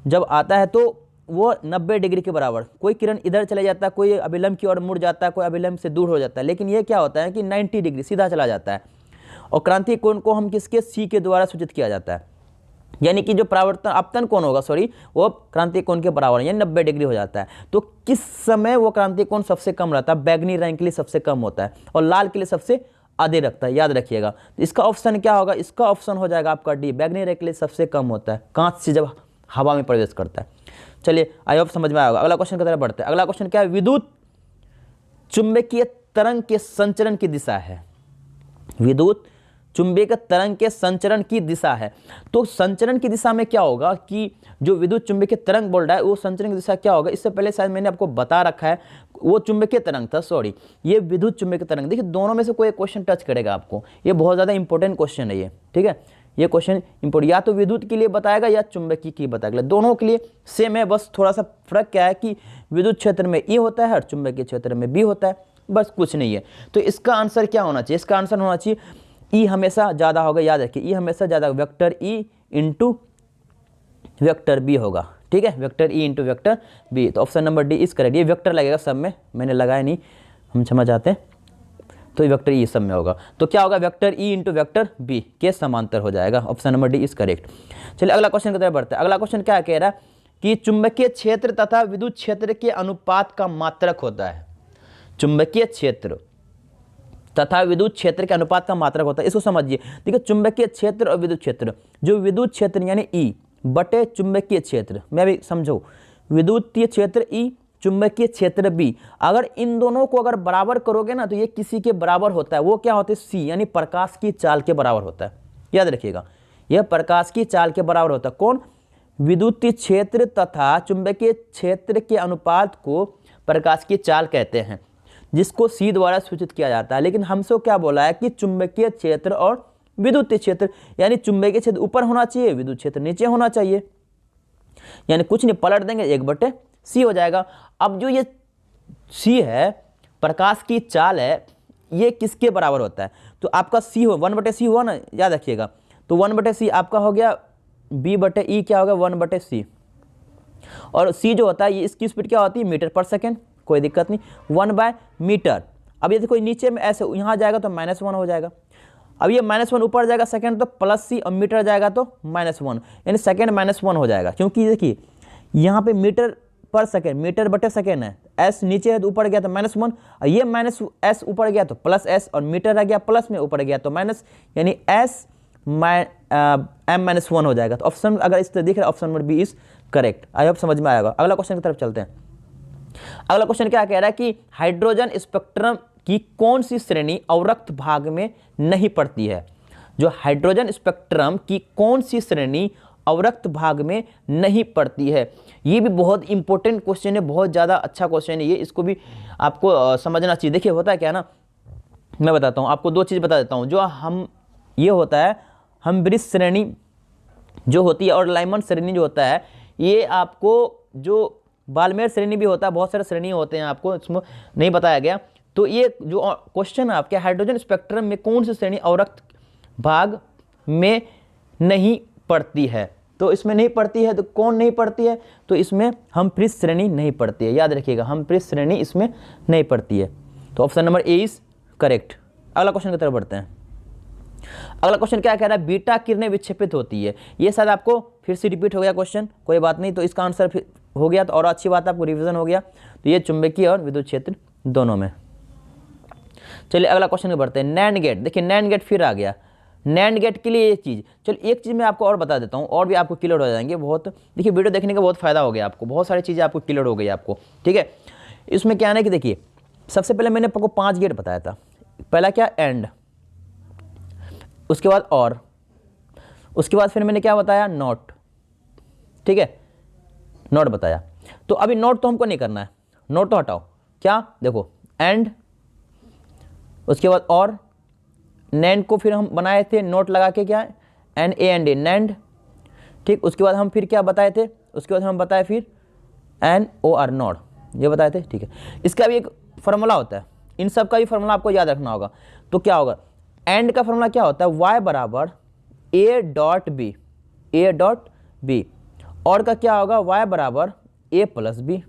जब आता है तो वो 90 डिग्री के बराबर, कोई किरण इधर चले जाता है, कोई अभिलंब की ओर मुड़ जाता है, कोई अभिलंब से दूर हो जाता है, लेकिन ये क्या होता है कि 90 डिग्री सीधा चला जाता है। और क्रांतीय कोण को हम किसके, सी के द्वारा सूचित किया जाता है, यानी कि जो परावर्तन आपतन कोण होगा वो क्रांतीय कोण के बराबर यानी 90 डिग्री हो जाता है। तो किस समय वो क्रांतीय कोण सबसे कम रहता है, बैगनी रंग के लिए सबसे कम होता है और लाल के लिए सबसे अधिक रखता है, याद रखिएगा। तो इसका ऑप्शन क्या होगा, इसका ऑप्शन हो जाएगा आपका डी, बैगनी रंग के लिए सबसे कम होता है कांच से जब हवा में प्रवेश करता है। चलिए आई होप समझ में आएगा। अगला क्वेश्चन की तरफ बढ़ते हैं। अगला क्वेश्चन क्या है, विद्युत चुंबकीय तरंग के संचरण की दिशा है, विद्युत चुंबकीय तरंग के संचरण की दिशा है। तो संचरण की दिशा में क्या होगा कि जो विद्युत चुंबकीय तरंग बोल रहा है वो संचरण की दिशा क्या होगा, इससे पहले शायद मैंने आपको बता रखा है, वो चुंबकीय तरंग था, सॉरी ये विद्युत चुंबकीय तरंग। देखिए दोनों में से कोई क्वेश्चन टच करेगा आपको, ये बहुत ज़्यादा इंपॉर्टेंट क्वेश्चन है ये, ठीक है। ये क्वेश्चन इंपॉर्टेंट या तो विद्युत के लिए बताएगा या चुंबकीय की बताएगा, दोनों के लिए सेम है, बस थोड़ा सा फर्क क्या है कि विद्युत क्षेत्र में ई होता है और चुंबकीय क्षेत्र में बी होता है, बस कुछ नहीं है। तो इसका आंसर क्या होना चाहिए, इसका आंसर होना चाहिए ई हमेशा ज़्यादा होगा, याद रखिए ई हमेशा ज़्यादा, vector E into vector B होगा, ठीक है, vector E into vector B. तो option number D is correct. ये वेक्टर लगेगा सब में, मैंने लगाया नहीं, हम क्षमा चाहते हैं, तो वेक्टर ई सब में होगा। तो क्या होगा, vector E into vector B के समांतर हो जाएगा, option number D is correct. चलिए अगला क्वेश्चन की तरफ बढ़ते हैं। अगला क्वेश्चन क्या कह रहा है कि चुंबकीय क्षेत्र तथा विद्युत क्षेत्र के अनुपात का मात्रक होता है, चुंबकीय क्षेत्र तथा विद्युत क्षेत्र के अनुपात का मात्रक होता है। इसको समझिए, देखिए चुंबकीय क्षेत्र और विद्युत क्षेत्र, जो विद्युत क्षेत्र यानी ई बटे चुंबकीय क्षेत्र, मैं भी समझो, विद्युतीय क्षेत्र ई चुंबकीय क्षेत्र बी, अगर इन दोनों को अगर बराबर करोगे ना तो ये किसी के बराबर होता है, वो क्या होता है, सी यानी प्रकाश की चाल के बराबर होता है, याद रखिएगा, यह प्रकाश की चाल के बराबर होता है। कौन, विद्युतीय क्षेत्र तथा चुंबकीय क्षेत्र के अनुपात को प्रकाश की चाल कहते हैं, जिसको सी द्वारा सूचित किया जाता है। लेकिन हमसे क्या बोला है कि चुंबकीय क्षेत्र और विद्युतीय क्षेत्र, यानी चुंबकीय क्षेत्र ऊपर होना चाहिए, विद्युत क्षेत्र नीचे होना चाहिए, यानी कुछ नहीं, पलट देंगे 1/c हो जाएगा। अब जो ये c है, प्रकाश की चाल है, ये किसके बराबर होता है, तो आपका c हो 1/c हुआ ना, याद रखिएगा। तो 1/c आपका हो गया, b/e क्या होगा 1/c, और c जो होता है ये इसकी स्पीड क्या होती है, मीटर पर सेकेंड, कोई दिक्कत नहीं, 1/मीटर। अब ये देखो नीचे में ऐसे यहाँ जाएगा तो -1 हो जाएगा, अब ये -1 ऊपर जाएगा सेकंड तो +c, और मीटर जाएगा तो -1, यानी सेकंड -1 हो जाएगा, क्योंकि देखिए यहाँ पे मीटर पर सेकंड, मीटर बटे सेकंड है, s नीचे है तो ऊपर गया तो -1, और ये -s ऊपर गया तो +s, और मीटर आ गया प्लस में, ऊपर गया तो माइनस, यानी s m-1 हो जाएगा। तो ऑप्शन अगर इस तरह दिख रहा है, option number B is correct. I hope समझ में आएगा। अगला क्वेश्चन की तरफ चलते हैं। अगला क्वेश्चन क्या कह रहा है कि हाइड्रोजन स्पेक्ट्रम की कौन सी श्रेणी अवरक्त भाग में नहीं पड़ती है, जो हाइड्रोजन स्पेक्ट्रम की कौन सी श्रेणी अवरक्त भाग में नहीं पड़ती है। ये भी बहुत इंपॉर्टेंट क्वेश्चन है, बहुत ज़्यादा अच्छा क्वेश्चन है ये, इसको भी आपको समझना चाहिए। देखिए होता है क्या ना, मैं बताता हूँ आपको, दो चीज़ बता देता हूँ। जो हम ये होता है हम्ब्रिज श्रेणी जो होती है और लाइमन श्रेणी जो होता है, ये आपको जो बाल्मेर श्रेणी भी होता है, बहुत सारे श्रेणी होते हैं, आपको इसमें नहीं बताया गया। तो ये जो क्वेश्चन है आपके, हाइड्रोजन स्पेक्ट्रम में कौन सी श्रेणी अवरक्त भाग में नहीं पड़ती है, तो इसमें नहीं पड़ती है, तो कौन नहीं पड़ती है, तो इसमें हम्फ्रीज श्रेणी नहीं पड़ती है, याद रखिएगा हम्फ्रीज श्रेणी इसमें नहीं पड़ती है। तो option number A is correct. अगला क्वेश्चन की तरफ बढ़ते हैं। अगला क्वेश्चन क्या कह रहा है, बीटा किरणें विक्षेपित होती है। ये शायद आपको फिर से रिपीट हो गया क्वेश्चन, कोई बात नहीं, तो इसका आंसर फिर हो गया तो और अच्छी बात, आपको रिवीजन हो गया। तो ये चुंबकीय और विद्युत क्षेत्र दोनों में। चलिए अगला क्वेश्चन में बढ़ते हैं। नैंड गेट, देखिए नैंड गेट फिर आ गया। नैंड गेट के लिए एक चीज़, चलिए एक चीज़ मैं आपको और बता देता हूँ, और भी आपको क्लियर हो जाएंगे बहुत। देखिए वीडियो देखने का बहुत फायदा हो गया आपको, बहुत सारी चीज़ें आपको क्लियर हो गई आपको, ठीक है। इसमें क्या है कि देखिए सबसे पहले मैंने आपको 5 गेट बताया था। पहला क्या, एंड, उसके बाद और, उसके बाद फिर मैंने क्या बताया, नॉट, ठीक है, नॉट बताया। तो अभी नॉट तो हमको नहीं करना है, नॉट तो हटाओ, क्या देखो एंड, उसके बाद और, नैंड को फिर हम बनाए थे नोट लगा के, क्या NAND नैंड, ठीक। उसके बाद हम फिर क्या बताए थे, उसके बाद हम बताए फिर NOR नॉट, ये बताए थे, ठीक है। इसका भी एक फार्मूला होता है, इन सब का भी फार्मूला आपको याद रखना होगा। तो क्या होगा, एंड का फॉर्मूला क्या होता है, y बराबर a डॉट बी, और का क्या होगा, y बराबर a प्लस बी।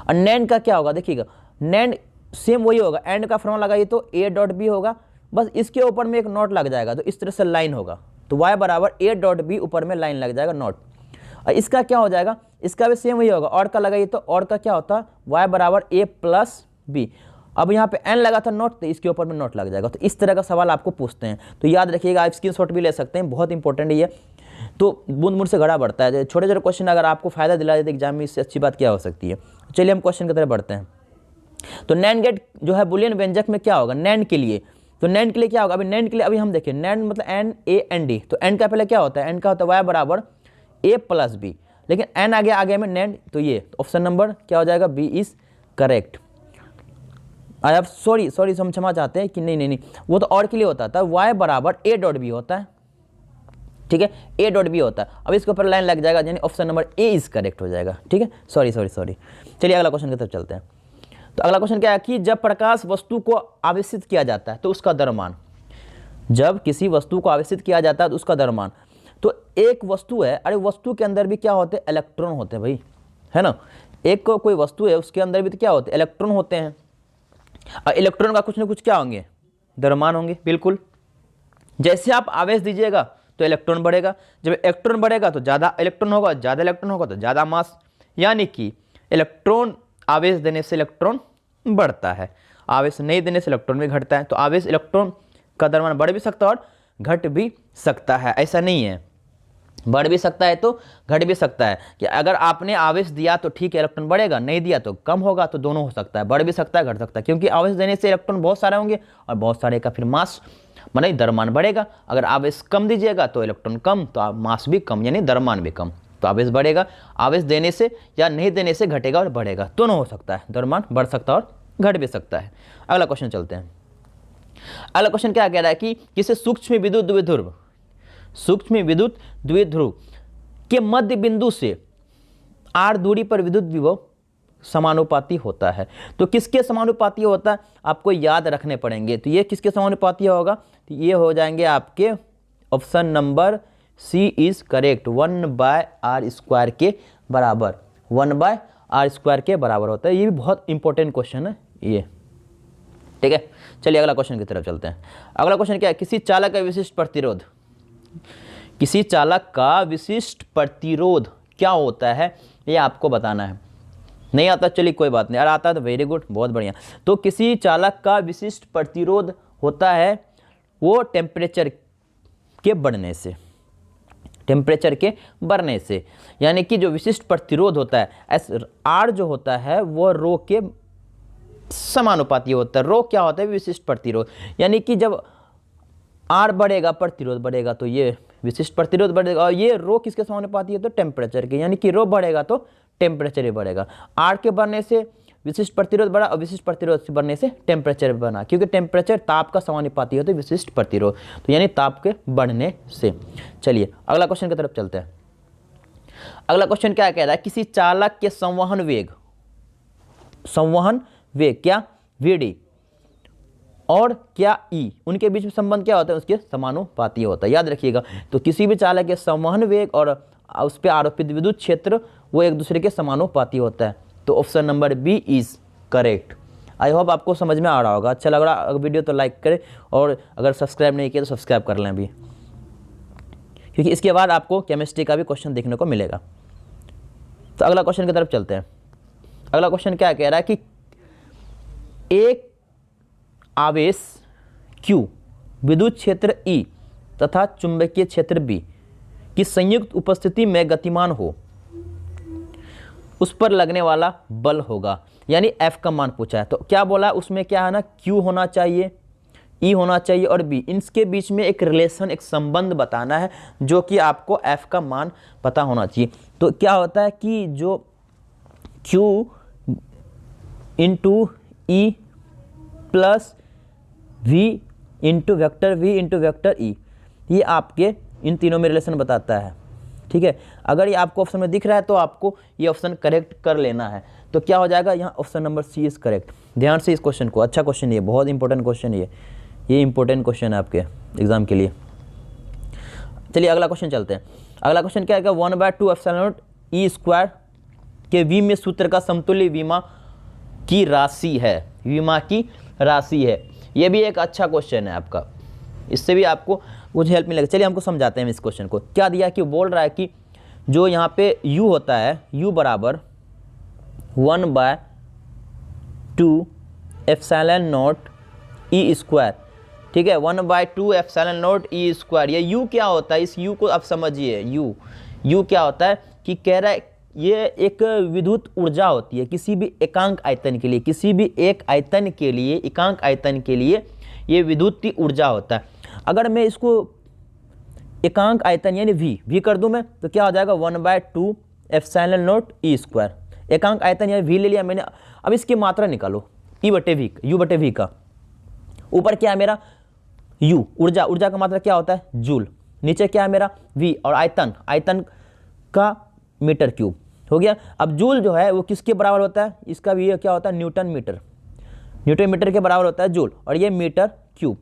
और नैंड का क्या होगा, देखिएगा नैंड सेम वही होगा, एंड का फॉर्मूला लगाइए तो a डॉट बी होगा, बस इसके ऊपर में एक नोट लग जाएगा, तो इस तरह से लाइन होगा, तो y बराबर a डॉट बी, ऊपर में लाइन लग जाएगा नोट। और इसका क्या हो जाएगा, इसका भी सेम वही होगा, और का लगाइए तो और का क्या होता है, y बराबर a प्लस बी। अब यहाँ पे n लगा था नोट, तो इसके ऊपर में नोट लग जाएगा। तो इस तरह का सवाल आपको पूछते हैं, तो याद रखिएगा, आप स्क्रीनशॉट भी ले सकते हैं, बहुत इंपॉर्टेंट है ये। तो बूंद बूंद से घड़ा बढ़ता है, छोटे छोटे क्वेश्चन अगर आपको फायदा दिला देते एग्जाम में, इससे अच्छी बात क्या हो सकती है। चलिए हम क्वेश्चन की तरफ बढ़ते हैं। तो नैंड गेट जो है बुलियन व्यंजक में क्या होगा, नैंड के लिए, तो नैंड के लिए क्या होगा, अभी नैंड के लिए अभी हम देखें, नैंड मतलब एन ए एन डी, तो एन का पहले क्या होता है, एन का होता है y बराबर a प्लस बी, लेकिन एन आगे में नैंड, तो ये ऑप्शन नंबर क्या हो जाएगा, बी इज करेक्ट। अब सॉरी हम क्षमा चाहते हैं कि नहीं, वो तो और के लिए होता था, y बराबर a डॉट बी होता है, ठीक है, a डॉट बी होता है। अब इसके ऊपर लाइन लग जाएगा, यानी option number A is correct हो जाएगा, ठीक है। सॉरी। चलिए अगला क्वेश्चन की तरफ चलते हैं। तो अगला क्वेश्चन क्या है कि जब प्रकाश वस्तु को आवेशित किया जाता है तो उसका द्रव्यमान, जब किसी वस्तु को आवेशित किया जाता है तो उसका द्रव्यमान, तो एक वस्तु है, अरे वस्तु के अंदर भी क्या होते हैं, इलेक्ट्रॉन होते हैं भाई, है ना। एक कोई वस्तु है, उसके अंदर भी तो क्या होते हैं, इलेक्ट्रॉन होते हैं, और इलेक्ट्रॉन का कुछ ना कुछ क्या होंगे, द्रव्यमान होंगे, बिल्कुल। जैसे आप आवेश दीजिएगा तो इलेक्ट्रॉन बढ़ेगा, जब इलेक्ट्रॉन बढ़ेगा तो ज़्यादा इलेक्ट्रॉन होगा, ज़्यादा इलेक्ट्रॉन होगा तो ज़्यादा मास, यानी कि इलेक्ट्रॉन आवेश देने से इलेक्ट्रॉन बढ़ता है, आवेश नहीं देने से इलेक्ट्रॉन भी घटता है। तो आवेश इलेक्ट्रॉन का द्रव्यमान बढ़ भी सकता है और घट भी सकता है, ऐसा नहीं है, बढ़ भी सकता है तो घट भी सकता है, कि अगर आपने आवेश दिया तो ठीक है इलेक्ट्रॉन बढ़ेगा, नहीं दिया तो कम होगा, तो दोनों हो सकता है, बढ़ भी सकता है घट सकता है, क्योंकि आवेश देने से इलेक्ट्रॉन बहुत सारे होंगे और बहुत सारे का फिर मास माने द्रव्यमान बढ़ेगा। अगर आवेश कम दीजिएगा तो इलेक्ट्रॉन कम, तो मास भी कम, यानी द्रव्यमान भी कम, तो आवेश बढ़ेगा, आवेश देने से या नहीं देने से घटेगा और बढ़ेगा, दोनों हो सकता है, द्रव्यमान बढ़ सकता है और घट भी सकता है। अगला क्वेश्चन चलते हैं। अगला क्वेश्चन क्या कह रहा है कि किसी सूक्ष्म विद्युत द्विध्रुव के मध्य बिंदु से r दूरी पर विद्युत विभव समानुपाती होता है। तो किसके समानुपाती होता है, आपको याद रखने पड़ेंगे। तो ये किसके समानुपाती होगा, तो ये हो जाएंगे आपके option number C is correct, 1/r² के बराबर, 1/r² के बराबर होता है। ये भी बहुत इंपॉर्टेंट क्वेश्चन है ये, ठीक है। चलिए अगला क्वेश्चन की तरफ चलते हैं। अगला क्वेश्चन क्या है, किसी चालक का विशिष्ट प्रतिरोध, किसी चालक का विशिष्ट प्रतिरोध क्या होता है, ये आपको बताना है। नहीं आता चलिए कोई बात नहीं, अगर आता है तो वेरी गुड, बहुत बढ़िया। तो किसी चालक का विशिष्ट प्रतिरोध होता है वो टेम्परेचर के बढ़ने से, टेम्परेचर के बढ़ने से, यानी कि जो विशिष्ट प्रतिरोध होता है आर जो होता है वो रो के समानुपाती होता है। रो क्या होता है, विशिष्ट प्रतिरोध, यानी कि जब आर बढ़ेगा प्रतिरोध बढ़ेगा तो ये विशिष्ट प्रतिरोध बढ़ेगा, और ये रो किसके समानुपाती है, तो टेम्परेचर के, यानी कि रो बढ़ेगा तो टेम्परेचर ही बढ़ेगा। आर के बढ़ने से विशिष्ट प्रतिरोध बढ़ा और विशिष्ट प्रतिरोध से बढ़ने से टेम्परेचर बना, क्योंकि टेम्परेचर ताप का समानुपाती होता है विशिष्ट प्रतिरोध, तो यानी ताप के बढ़ने से। चलिए अगला क्वेश्चन की तरफ चलते हैं। अगला क्वेश्चन क्या कह रहा है, किसी चालक के संवहन वेग क्या वीडी और क्या ई, उनके बीच में संबंध क्या होता है, उसके समानुपाती होता है, याद रखिएगा। तो किसी भी चालक के संवहन वेग और उस पर आरोपित विद्युत क्षेत्र वो एक दूसरे के समानुपाती होता है, तो option number B is correct. I hope आपको समझ में आ रहा होगा। अच्छा लग रहा वीडियो तो लाइक करें, और अगर सब्सक्राइब नहीं किया तो सब्सक्राइब कर लें अभी, क्योंकि इसके बाद आपको केमिस्ट्री का भी क्वेश्चन देखने को मिलेगा। तो अगला क्वेश्चन की तरफ चलते हैं। अगला क्वेश्चन क्या कह रहा है कि एक आवेश Q विद्युत क्षेत्र E तथा चुंबकीय क्षेत्र B की संयुक्त उपस्थिति में गतिमान हो, उस पर लगने वाला बल होगा, यानी F का मान पूछा है। तो क्या बोला उसमें, क्या है ना, Q होना चाहिए, E होना चाहिए और B, इनके बीच में एक रिलेशन, एक संबंध बताना है, जो कि आपको F का मान पता होना चाहिए। तो क्या होता है कि जो Q into E plus V into vector E, ये आपके इन तीनों में रिलेशन बताता है, ठीक है। अगर ये आपको ऑप्शन में दिख रहा है तो आपको ये ऑप्शन करेक्ट कर लेना है। तो क्या हो जाएगा, यहाँ option number C is correct. ध्यान से इस क्वेश्चन को, अच्छा क्वेश्चन ये, बहुत इंपॉर्टेंट क्वेश्चन ये इंपॉर्टेंट क्वेश्चन है आपके एग्जाम के लिए। चलिए अगला क्वेश्चन चलते हैं। अगला क्वेश्चन क्या है, 1/2 एप्सिलॉन नॉट ई स्क्वायर के वी में सूत्र का समतुल्य विमा की राशि है। विमा की राशि है, ये भी एक अच्छा क्वेश्चन है आपका, इससे भी आपको कुछ हेल्प मिलेगा। चलिए हमको समझाते हैं इस क्वेश्चन को। क्या दिया कि बोल रहा है कि जो यहाँ पे u होता है, u बराबर 1/2 एप्सिलॉन नॉट ई स्क्वायर, ठीक है, 1/2 एप्सिलॉन नॉट ई स्क्वायर। ये u क्या होता है, इस u को आप समझिए। u क्या होता है कि कह रहा है ये एक विद्युत ऊर्जा होती है किसी भी एकांक आयतन के लिए, किसी भी एक आयतन के लिए, एकांक आयतन के लिए ये विद्युत ऊर्जा होता है। अगर मैं इसको एकांक आयतन यानी v कर दूं मैं, तो क्या हो जाएगा 1/2 एप्सिलॉन नॉट ई स्क्वायर। एकांक आयतन यानी v ले लिया मैंने। अब इसकी मात्रा निकालो u/v का। ऊपर क्या है मेरा u, ऊर्जा का मात्रा क्या होता है जूल। नीचे क्या है मेरा v और आयतन का मीटर क्यूब हो गया। अब जूल जो है वो किसके बराबर होता है, इसका भी क्या होता है न्यूटन मीटर के बराबर होता है जूल, और ये मीटर क्यूब।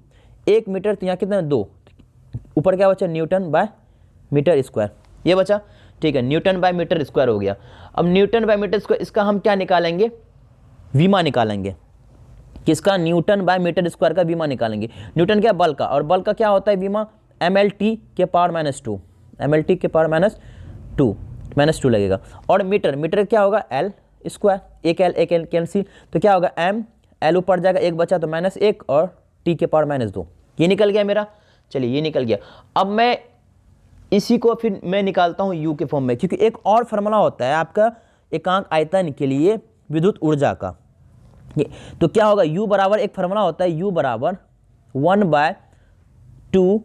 1 मीटर तो यहाँ कितना 2, ऊपर क्या बचा न्यूटन बाय मीटर स्क्वायर, ये बचा, ठीक है, न्यूटन बाय मीटर स्क्वायर हो गया। अब न्यूटन बाय मीटर स्क्वायर, इसका हम क्या निकालेंगे, विमा निकालेंगे। किसका, न्यूटन बाय मीटर स्क्वायर का विमा निकालेंगे। न्यूटन क्या बल का, और बल का क्या होता है विमा mlt के पावर -2, mlt के पावर -2 लगेगा। और मीटर क्या होगा l स्क्वायर, एक l कैंसिल, तो क्या होगा m, l ऊपर जाएगा, एक बचा तो -1 और t के पावर -2, ये निकल गया मेरा। चलिए ये निकल गया। अब मैं इसी को फिर मैं निकालता हूँ u के फॉर्म में, क्योंकि एक और फार्मूला होता है आपका एकांक आयतन के लिए विद्युत ऊर्जा का। तो क्या होगा u बराबर, एक फार्मूला होता है u बराबर 1/2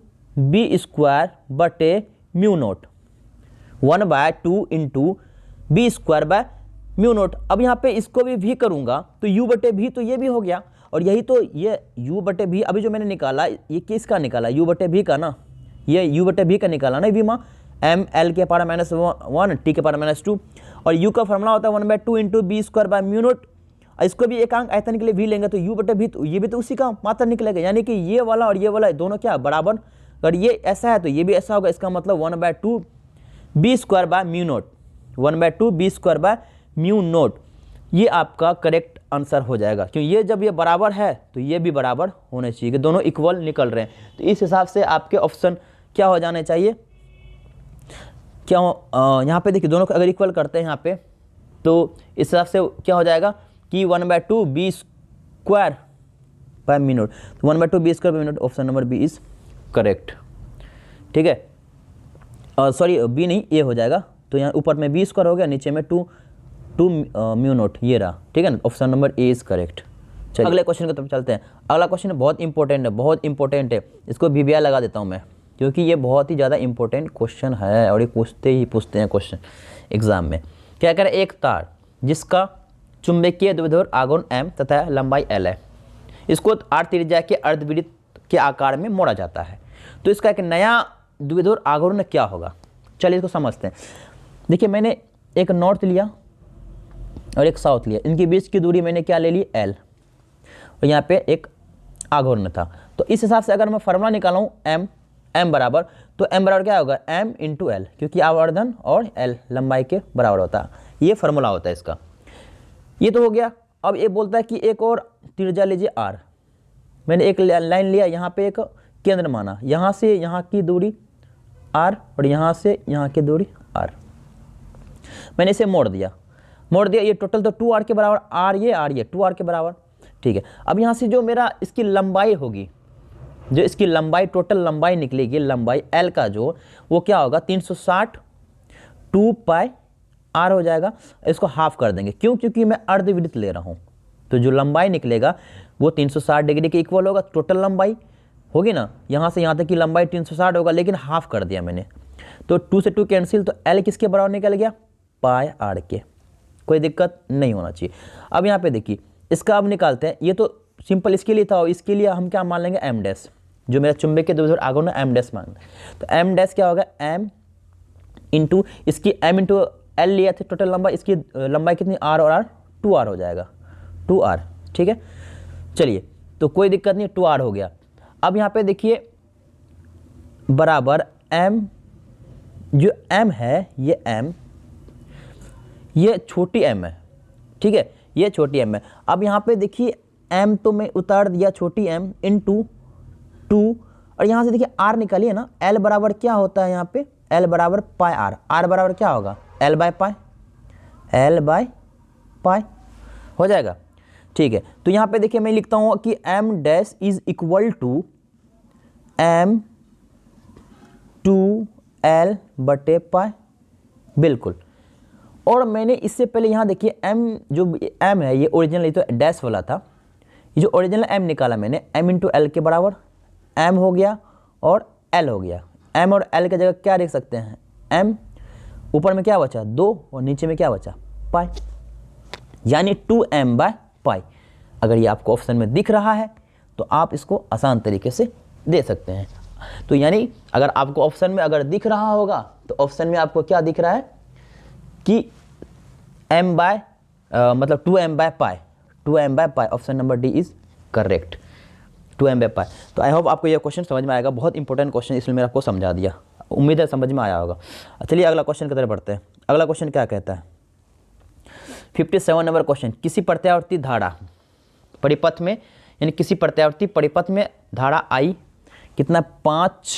b स्क्वायर बटे mu naught, 1/2 into B square by mu naught. अब यहाँ पे इसको भी v करूँगा तो u/v, तो ये भी हो गया। और यही तो ये u/v अभी जो मैंने निकाला, ये किसका निकाला u/v का ना, ये u/v का निकाला ना विमा, m l के पावर -1 t के पावर -2, और u का फॉर्मूला होता है 1/2 into B square by mu naught. इसको भी एकांक आयतन के लिए v लेंगे तो u/v, तो ये भी तो उसी का मात्रा निकलेगा, यानी कि ये वाला और ये वाला दोनों क्या बराबर। अगर ये ऐसा है तो ये भी ऐसा होगा, इसका मतलब 1/2 B square by mu naught, 1/2 B square by mu naught, ये आपका करेक्ट आंसर हो जाएगा। क्यों, ये जब ये बराबर है तो ये भी बराबर होने चाहिए, कि दोनों इक्वल निकल रहे हैं। तो इस हिसाब से आपके ऑप्शन क्या हो जाने चाहिए, क्या यहाँ पे देखिए दोनों को अगर इक्वल करते हैं यहाँ पे, तो इस हिसाब से क्या हो जाएगा कि 1/2 B square by mu naught, 1/2 B square by mu naught, option number B is correct, ठीक है। सॉरी बी नहीं, ए हो जाएगा। तो यहाँ ऊपर में बी स्क्वायर हो गया, नीचे में 2 म्यू नोट, ये रहा, ठीक है ना, option number A is correct. चलिए अगले क्वेश्चन की तरफ चलते हैं। अगला क्वेश्चन बहुत इंपॉर्टेंट है, इसको भी लगा देता हूँ मैं, क्योंकि ये बहुत ही ज़्यादा इंपॉर्टेंट क्वेश्चन है और ये पूछते हैं क्वेश्चन एग्जाम में। क्या करें, एक तार जिसका चुंबकीय द्विध्रुव आघूर्ण m तथा लंबाई l है, इसको r त्रिज्या के अर्धवृत्त के आकार में मोड़ा जाता है, तो इसका एक नया द्विध्रुव आघूर्ण क्या होगा। चलिए इसको समझते हैं। देखिए मैंने एक नॉर्थ लिया और एक साउथ लिया, इनके बीच की दूरी मैंने क्या ले ली l, और यहाँ पे एक आघूर्ण था। तो इस हिसाब से अगर मैं फार्मूला निकालूँ m बराबर, तो m बराबर क्या होगा m इंटू l, क्योंकि आवर्धन और l लंबाई के बराबर होता है, ये फार्मूला होता है इसका। ये तो हो गया। अब ये बोलता है कि एक और त्रिज्या लीजिए r, मैंने एक लाइन लिया, यहाँ पे एक केंद्र माना, यहाँ से यहाँ की दूरी r और यहाँ से यहाँ की दूरी r, मैंने इसे मोड़ दिया, ये टोटल तो 2r के बराबर, r ये 2r के बराबर, ठीक है। अब यहाँ से जो मेरा इसकी लंबाई होगी, जो इसकी लंबाई टोटल लंबाई निकलेगी, लंबाई l का जो वो क्या होगा 360 2 पाई r हो जाएगा। इसको हाफ कर देंगे, क्यों, क्योंकि मैं अर्धवृत्त ले रहा हूँ, तो जो लंबाई निकलेगा वो 360 डिग्री के इक्वल होगा। टोटल लंबाई होगी ना, यहाँ से यहाँ तक की लंबाई 360 होगा, लेकिन हाफ कर दिया मैंने, तो 2 से 2 कैंसिल, तो l किसके बराबर निकल गया पाई r के, कोई दिक्कत नहीं होना चाहिए। अब यहाँ पे देखिए इसका अब निकालते हैं, ये तो सिंपल इसके लिए था, और इसके लिए हम क्या मान लेंगे m डैश, जो मेरा चुंबकीय द्विध्रुव आघूर्ण m डैश मान, तो m डैश क्या होगा m इंटू इसकी m इंटू l लिया था टोटल लंबाई, इसकी लंबाई कितनी r और r 2r हो जाएगा, 2r, ठीक है। चलिए तो कोई दिक्कत नहीं, 2r हो गया। अब यहाँ पे देखिए बराबर m, जो m है ये m, ये छोटी m है, ठीक है, ये छोटी m है। अब यहाँ पे देखिए m तो मैं उतार दिया छोटी m इंटू 2, और यहाँ से देखिए r निकालिए ना, l बराबर क्या होता है यहाँ पे, l बराबर पाई r, r बराबर क्या होगा l by pi, l by pi हो जाएगा, ठीक है। तो यहाँ पे देखिए मैं लिखता हूँ कि m dash is equal to m 2l बटे पाई, बिल्कुल। और मैंने इससे पहले यहाँ देखिए m, जो m है ये ओरिजिनल, ये तो डैश वाला था, ये जो ओरिजिनल m निकाला मैंने, m इंटू एल के बराबर m हो गया और l हो गया। m और l की जगह क्या लिख सकते हैं, m, ऊपर में क्या बचा 2 और नीचे में क्या बचा पाई, यानी 2m बाय पाई। अगर ये आपको ऑप्शन में दिख रहा है तो आप इसको आसान तरीके से दे सकते हैं। तो यानी अगर आपको ऑप्शन में अगर दिख रहा होगा तो ऑप्शन में आपको क्या दिख रहा है कि m बाय मतलब 2m by pi, 2m by pi, option number D is correct, 2m by pi. तो आई होप आपको यह क्वेश्चन समझ में आएगा, बहुत इंपॉर्टेंट क्वेश्चन, इसलिए मैंने आपको समझा दिया, उम्मीद है समझ में आया होगा। चलिए अगला क्वेश्चन की तरफ बढ़ते हैं। अगला क्वेश्चन क्या कहता है, 57 नंबर क्वेश्चन, किसी प्रत्यावर्ती धारा परिपथ में, यानी किसी प्रत्यावर्ती परिपथ में धारा I कितना 5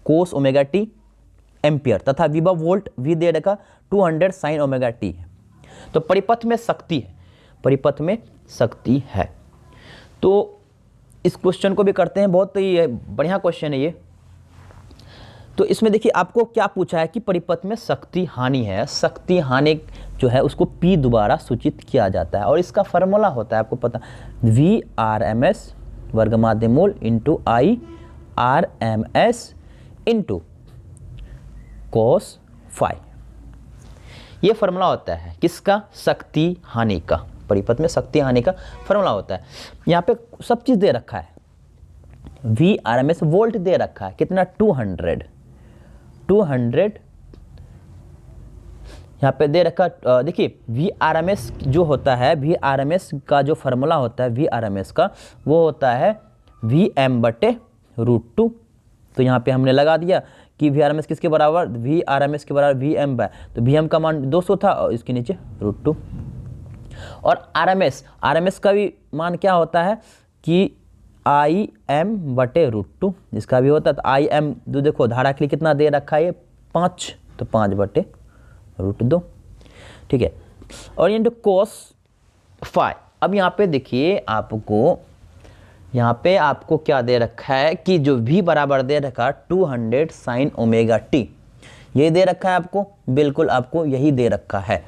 कोस ओमेगा टी एम्पियर तथा विभव वोल्ट V दे रखा 200 साइन ओमेगा टी है। तो परिपथ में शक्ति है, परिपथ में शक्ति है। तो इस क्वेश्चन को भी करते हैं, बहुत ही बढ़िया क्वेश्चन है ये। तो इसमें देखिए आपको क्या पूछा है कि परिपथ में शक्ति हानि है, शक्ति हानि जो है उसको P द्वारा सूचित किया जाता है, और इसका फार्मूला होता है आपको पता, VRMS वर्ग माध्य मूल into IRMS into cos phi. ये फार्मूला होता है किसका, शक्ति हानि का, परिपथ में शक्ति हानि का फार्मूला होता है। यहाँ पे सब चीज़ दे रखा है, VRMS वोल्ट दे रखा है कितना 200 यहाँ पे दे रखा। देखिए VRMS जो होता है, VRMS का जो फार्मूला होता है VRMS का, वो होता है Vm बटे √2। तो यहाँ पे हमने लगा दिया कि VRMS किसके बराबर, VRMS के बराबर Vm बाय, तो Vm का मान 200 था और इसके नीचे √2। और RMS का भी मान क्या होता है कि Im बटे √2, इसका भी होता है। तो Im जो देखो धारा के लिए कितना दे रखा है ये 5, तो 5 बटे √2, ठीक है। और ये कोस फाई। अब यहाँ पे देखिए आपको, यहाँ पे आपको क्या दे रखा है कि जो V बराबर दे रखा 200 साइन ओमेगा टी, ये दे रखा है आपको, बिल्कुल आपको यही दे रखा है।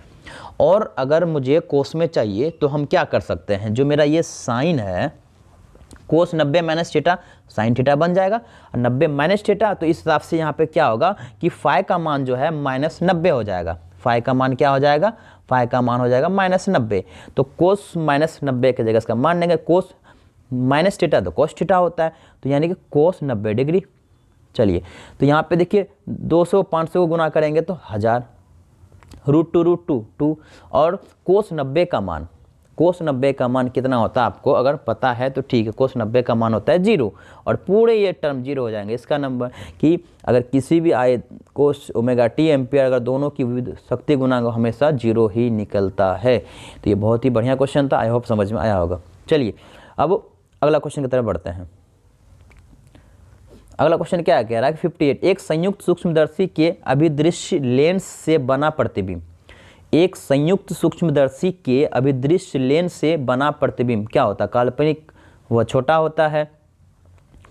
और अगर मुझे कोस में चाहिए तो हम क्या कर सकते हैं, जो मेरा ये साइन है कोस 90 माइनस थीटा साइन थीटा बन जाएगा, और 90 माइनस थीटा, तो इस हिसाब से यहाँ पे क्या होगा कि फाई का मान जो है -90 हो जाएगा। फाई का मान क्या हो जाएगा, फाई का मान हो जाएगा -90। तो कोस -90 की जगह इसका मान लेंगे, कोस माइनस थीटा तो कोस थीटा होता है, तो यानी कि कोस 90 डिग्री। चलिए तो यहाँ पे देखिए 200 500 को गुना करेंगे तो 1000, √2 और कोस 90 का मान, कोस 90 का मान कितना होता है आपको अगर पता है तो ठीक है, कोस 90 का मान होता है 0, और पूरे ये टर्म 0 हो जाएंगे। इसका नंबर कि अगर किसी भी आए कोस ओमेगा टी एम्पियर, अगर दोनों की विविध शक्ति गुणांक हमेशा 0 ही निकलता है। तो ये बहुत ही बढ़िया क्वेश्चन था, आई होप समझ में आया होगा। चलिए अब अगला क्वेश्चन की तरफ बढ़ते हैं। अगला क्वेश्चन क्या कह रहा है कि 58, एक संयुक्त सूक्ष्मदर्शी के अभिदृश्य लेंस से बना प्रतिबिंब, एक संयुक्त सूक्ष्मदर्शी के अभिदृश्य लेंस से बना प्रतिबिंब क्या होता है, काल्पनिक वह छोटा होता है,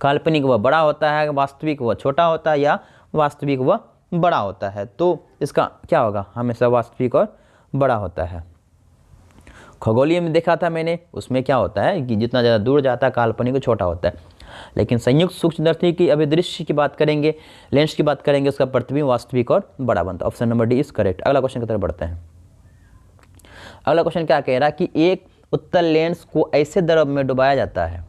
काल्पनिक वह बड़ा होता है, वास्तविक वह छोटा होता है, या वास्तविक वह बड़ा होता है। तो इसका क्या होगा, हमेशा वास्तविक और बड़ा होता है। खगोलीय में देखा था मैंने, उसमें क्या होता है कि जितना ज़्यादा दूर जाता है काल्पनिक छोटा होता है, लेकिन संयुक्त सूक्ष्मदर्शी की अभिदृश्य की बात करेंगे, लेंस की बात करेंगे, उसका प्रतिबिंब वास्तविक और बड़ा बनता है। Option number D is correct. अगला क्वेश्चन की तरफ बढ़ते हैं। अगला क्वेश्चन क्या कह रहा है कि एक उत्तल लेंस को ऐसे द्रव में डुबाया जाता है,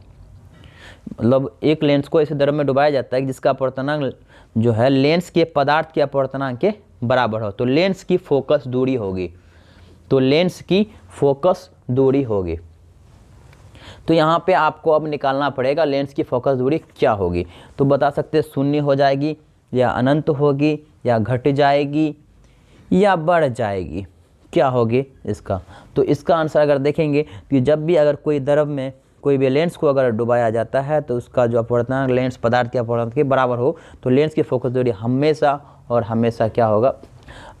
मतलब एक लेंस को ऐसे द्रव में डुबाया जाता है जिसका अपवर्तनांक जो है लेंस के पदार्थ के अपवर्तनांक के बराबर हो, तो लेंस की फोकस दूरी होगी, तो लेंस की फोकस दूरी होगी। तो यहाँ पे आपको अब निकालना पड़ेगा लेंस की फोकस दूरी क्या होगी। तो बता सकते हैं शून्य हो जाएगी, या अनंत होगी, या घट जाएगी, या बढ़ जाएगी, क्या होगी इसका। तो इसका आंसर अगर देखेंगे कि जब भी अगर कोई द्रव में कोई भी लेंस को अगर डुबाया जाता है तो उसका जो अपवर्तनांक लेंस पदार्थ के अपवर्तनांक के बराबर हो तो लेंस की फोकस दूरी हमेशा और हमेशा क्या होगा,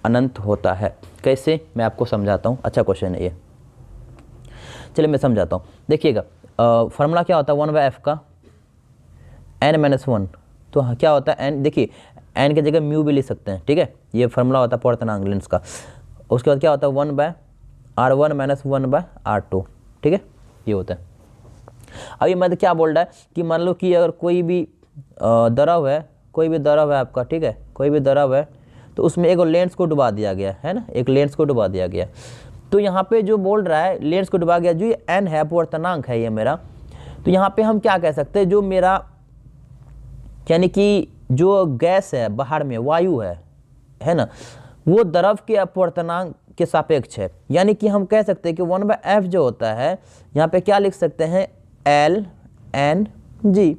अनंत होता है। कैसे, मैं आपको समझाता हूँ। अच्छा क्वेश्चन है ये, चलिए मैं समझाता हूँ। देखिएगा फार्मूला क्या होता है 1/f का n-1। तो क्या होता है n, देखिए n की जगह म्यू भी लिख सकते हैं, ठीक है। ये फार्मूला होता है अपवर्तनांक लेंस का। उसके बाद क्या होता है 1/r1 - 1/r2, ठीक है, ये होता है। अभी मैं क्या बोल रहा है कि मान लो कि अगर कोई भी द्रव है, कोई भी द्रव है आपका, ठीक है, कोई भी द्रव है, तो उसमें एक लेंस को डुबा दिया गया है ना, एक लेंस को डुबा दिया गया। तो यहाँ पे जो बोल रहा है लेंस को डुबा गया, जो ये n है अपवर्तनांक है ये मेरा, तो यहाँ पे हम क्या कह सकते हैं, जो मेरा यानी कि जो गैस है बाहर में, वायु है ना, वो द्रव के अपवर्तनांक के सापेक्ष है। यानी कि हम कह सकते हैं कि 1/f जो होता है, यहाँ पे क्या लिख सकते हैं ln(g),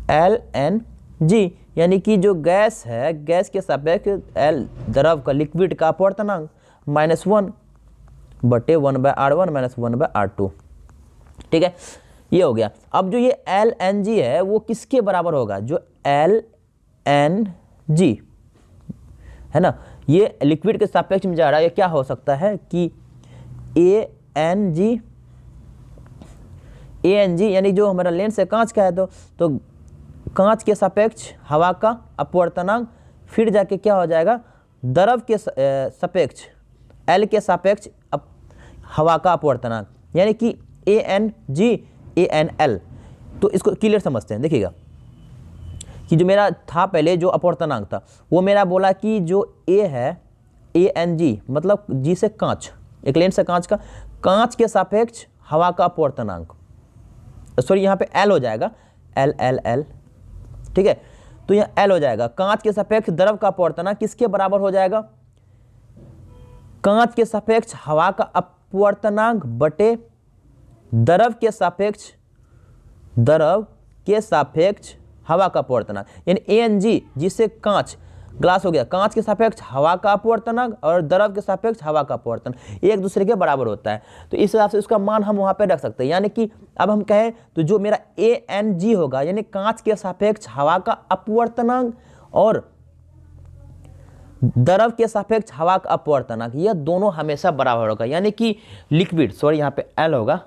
ln(g), यानी कि जो गैस है, गैस के सापेक्ष l द्रव का, लिक्विड का अपवर्तनांक -1/1/r1 - 1/r2, ठीक है, ये हो गया। अब जो ये ln(g) है वो किसके बराबर होगा, जो ln(g) है ना, ये लिक्विड के सापेक्ष में जा रहा है। ये क्या हो सकता है कि ANG यानी जो हमारा लेंस है कांच का है, तो कांच के सापेक्ष हवा का अपवर्तनांक, फिर जाके क्या हो जाएगा, द्रव के सापेक्ष L के सापेक्ष हवा का अपवर्तनांक, यानी कि ANG ANL। तो इसको क्लियर समझते हैं। देखिएगा कि जो मेरा था पहले जो अपवर्तनांक था, वो मेरा बोला कि जो A है ANG, मतलब G से कांच, एक लेंस है कांच का, कांच के सापेक्ष हवा का अपवर्तनांक, सॉरी यहाँ पे L हो जाएगा, L, ठीक है। तो यहाँ L हो जाएगा, कांच के सापेक्ष द्रव का अपवर्तनांक किसके बराबर हो जाएगा, कांच के सापेक्ष हवा का अपवर्तनांक बटे द्रव के सापेक्ष हवा का अपवर्तनांक, यानी ANG, जिससे कांच, ग्लास हो गया, कांच के सापेक्ष हवा का अपवर्तनांक और द्रव के सापेक्ष हवा का अपवर्तनांक एक दूसरे के बराबर होता है। तो इस हिसाब से उसका मान हम वहां पे रख सकते हैं। यानी कि अब हम कहें तो जो मेरा ANG होगा, यानी कांच के सापेक्ष हवा का अपवर्तनांक और द्रव के सापेक्ष हवा का अपवर्तनांक, यह दोनों हमेशा बराबर होगा। यानी कि लिक्विड, सॉरी यहाँ पे L होगा,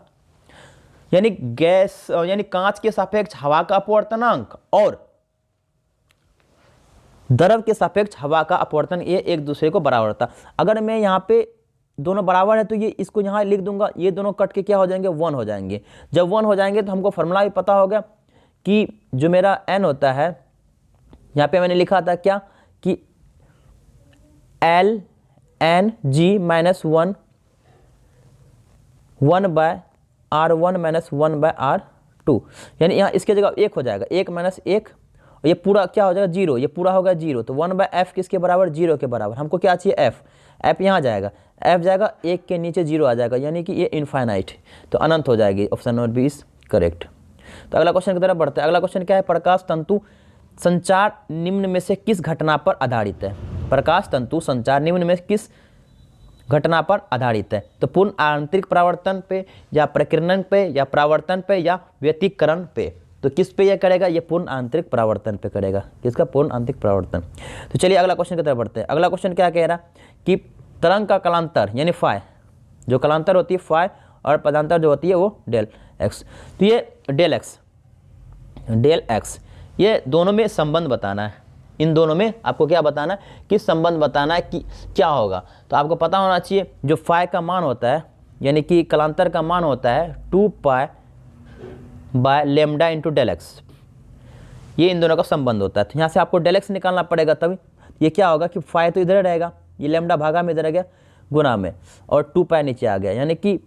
यानी गैस, यानी कांच के सापेक्ष हवा का अपवर्तनांक और द्रव के सापेक्ष हवा का अपवर्तन, ये एक दूसरे को बराबर होता। अगर मैं यहाँ पे दोनों बराबर है तो ये इसको यहाँ लिख दूंगा, ये दोनों कट के क्या हो जाएंगे, 1 हो जाएंगे। जब 1 हो जाएंगे तो हमको फॉर्मूला भी पता होगा कि जो मेरा n होता है, यहाँ पे मैंने लिखा था क्या कि ln(g) - 1/r1 - 1/r2, यानी यहाँ इसके जगह 1 हो जाएगा, 1 - 1, ये पूरा क्या हो जाएगा 0, ये पूरा होगा 0। तो 1/f किसके बराबर, 0 के बराबर। हमको क्या चाहिए f यहाँ जाएगा, f जाएगा 1 के नीचे 0 आ जाएगा, यानी कि ये इनफाइनाइट, तो अनंत हो जाएगी। Option number B is correct. तो अगला क्वेश्चन की तरफ बढ़ते हैं। अगला क्वेश्चन क्या है, प्रकाश तंतु संचार निम्न में से किस घटना पर आधारित है। प्रकाश तंतु संचार निम्न में किस घटना पर आधारित है। तो पूर्ण आंतरिक परावर्तन पे, या प्रकीर्णन पे, या परावर्तन पे, या व्यतिकरण पे। तो किस पे यह करेगा, ये पूर्ण आंतरिक परावर्तन पे करेगा। किसका, पूर्ण आंतरिक परावर्तन। तो चलिए अगला क्वेश्चन की तरफ बढ़ते हैं। अगला क्वेश्चन क्या कह रहा कि तरंग का कालांतर यानी फाई, जो कालांतर होती है फाई, और पदांतर जो होती है वो डेल एक्स। तो ये डेल एक्स, ये दोनों में संबंध बताना है। इन दोनों में आपको क्या बताना है, कि संबंध बताना है कि क्या होगा। तो आपको पता होना चाहिए जो फाई का मान होता है, यानी कि कालांतर का मान होता है 2π/λ × डेल एक्स, ये इन दोनों का संबंध होता है। तो यहाँ से आपको डेल एक्स निकालना पड़ेगा, तभी ये क्या होगा कि फाई तो इधर रहेगा, ये लैम्डा भागा में इधर आ गया गुना में, और 2π नीचे आ गया, यानी कि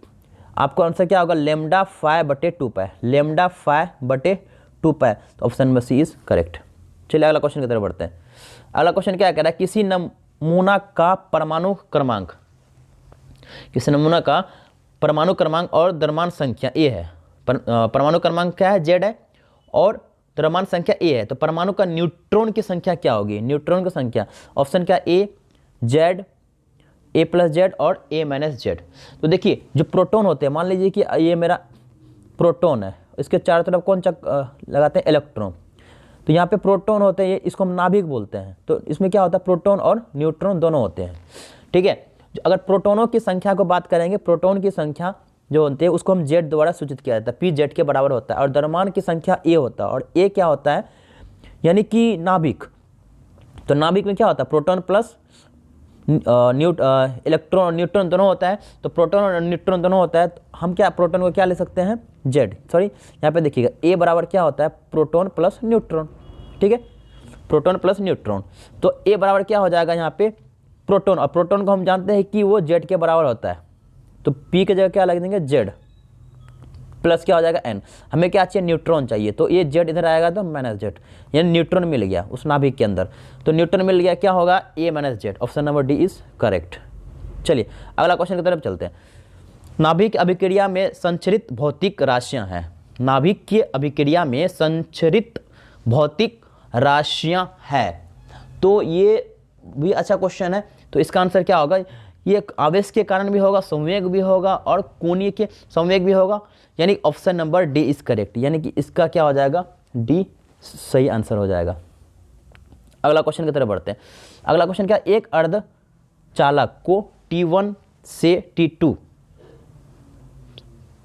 आपको आंसर क्या होगा, λ फाई बटे 2π, λ फाई बटे 2π। तो option number C is correct. चलिए अगला क्वेश्चन की तरफ बढ़ते हैं। अगला क्वेश्चन क्या कह रहा है, किसी नमूना का परमाणु क्रमांक, किसी नमूना का परमाणु क्रमांक और द्रव्यमान संख्या ए है। परमाणु क्रमांक क्या है, जेड है, और द्रव्यमान संख्या ए है। तो परमाणु का न्यूट्रॉन की संख्या क्या होगी, न्यूट्रॉन की संख्या, ऑप्शन क्या, ए जेड, ए प्लस जेड और ए माइनस जेड। तो देखिए जो प्रोटॉन होते हैं, मान लीजिए कि ये मेरा प्रोटॉन है, इसके चारों तरफ कौन लगाते हैं, इलेक्ट्रॉन। तो यहाँ पे प्रोटॉन होते हैं, इसको हम नाभिक बोलते हैं। तो इसमें क्या होता है, प्रोटॉन और न्यूट्रॉन दोनों होते हैं, ठीक है। अगर प्रोटॉनों की संख्या को बात करेंगे, प्रोटॉन की संख्या जो होती है उसको हम जेड द्वारा सूचित किया जाता है, पी जेड के बराबर होता है। और द्रव्यमान की संख्या ए होता है, और ए क्या होता है, यानी कि नाभिक। तो नाभिक में क्या होता है, प्रोटॉन प्लस इलेक्ट्रॉन और न्यूट्रॉन दोनों होता है। तो प्रोटॉन और न्यूट्रॉन दोनों होता है, तो हम क्या प्रोटॉन को क्या ले सकते हैं, जेड, सॉरी यहाँ पे देखिएगा ए बराबर क्या होता है, प्रोटॉन प्लस न्यूट्रॉन, ठीक है, प्रोटॉन प्लस न्यूट्रॉन। तो ए बराबर क्या हो जाएगा यहाँ पे, प्रोटॉन, और प्रोटॉन को हम जानते हैं कि वो जेड के बराबर होता है। तो पी की जगह क्या लग देंगे, जेड, प्लस क्या हो जाएगा एन। हमें क्या चाहिए, न्यूट्रॉन चाहिए, तो ये जेड इधर आएगा तो माइनस जेड, यानी न्यूट्रॉन मिल गया उस नाभिक के अंदर। तो न्यूट्रॉन मिल गया, क्या होगा, A minus Z. Option number D is correct. चलिए अगला क्वेश्चन की तरफ चलते हैं। नाभिक अभिक्रिया में संचरित भौतिक राशियां हैं। नाभिक की अभिक्रिया में संचरित भौतिक राशियां हैं। तो ये भी अच्छा क्वेश्चन है। तो इसका आंसर क्या होगा, ये आवेश के कारण भी होगा, संवेग भी होगा, और कोणीय के संवेग भी होगा, यानी option number D is correct, यानी कि इसका क्या हो जाएगा, डी सही आंसर हो जाएगा। अगला क्वेश्चन की तरफ बढ़ते हैं। अगला क्वेश्चन क्या, एक अर्ध चालक को T1 से T2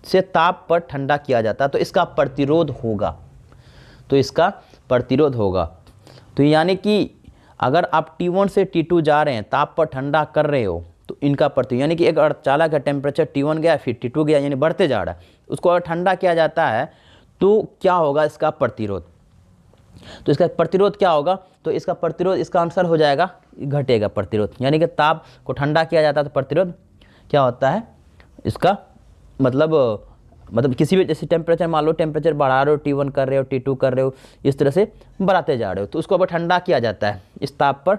से ताप पर ठंडा किया जाता है, तो इसका प्रतिरोध होगा, तो इसका प्रतिरोध होगा। तो यानी कि अगर आप T1 से T2 जा रहे हैं, ताप पर ठंडा कर रहे हो, तो इनका प्रतिरोध, यानी कि एक अर्धचालक है, टेम्परेचर T1 गया फिर T2 गया, यानी बढ़ते जा रहा है, उसको अगर ठंडा किया जाता है तो क्या होगा, इसका प्रतिरोध। तो इसका प्रतिरोध क्या होगा, तो इसका प्रतिरोध, इसका आंसर हो जाएगा घटेगा प्रतिरोध, यानी कि ताप को ठंडा किया जाता है तो प्रतिरोध क्या होता है, इसका मतलब किसी भी, जैसे टेम्परेचर मान लो, टेम्परेचर बढ़ा रहे हो, T1 कर रहे हो, T2 कर रहे हो, इस तरह से बढ़ाते जा रहे हो, तो उसको अब ठंडा किया जाता है इस ताप पर,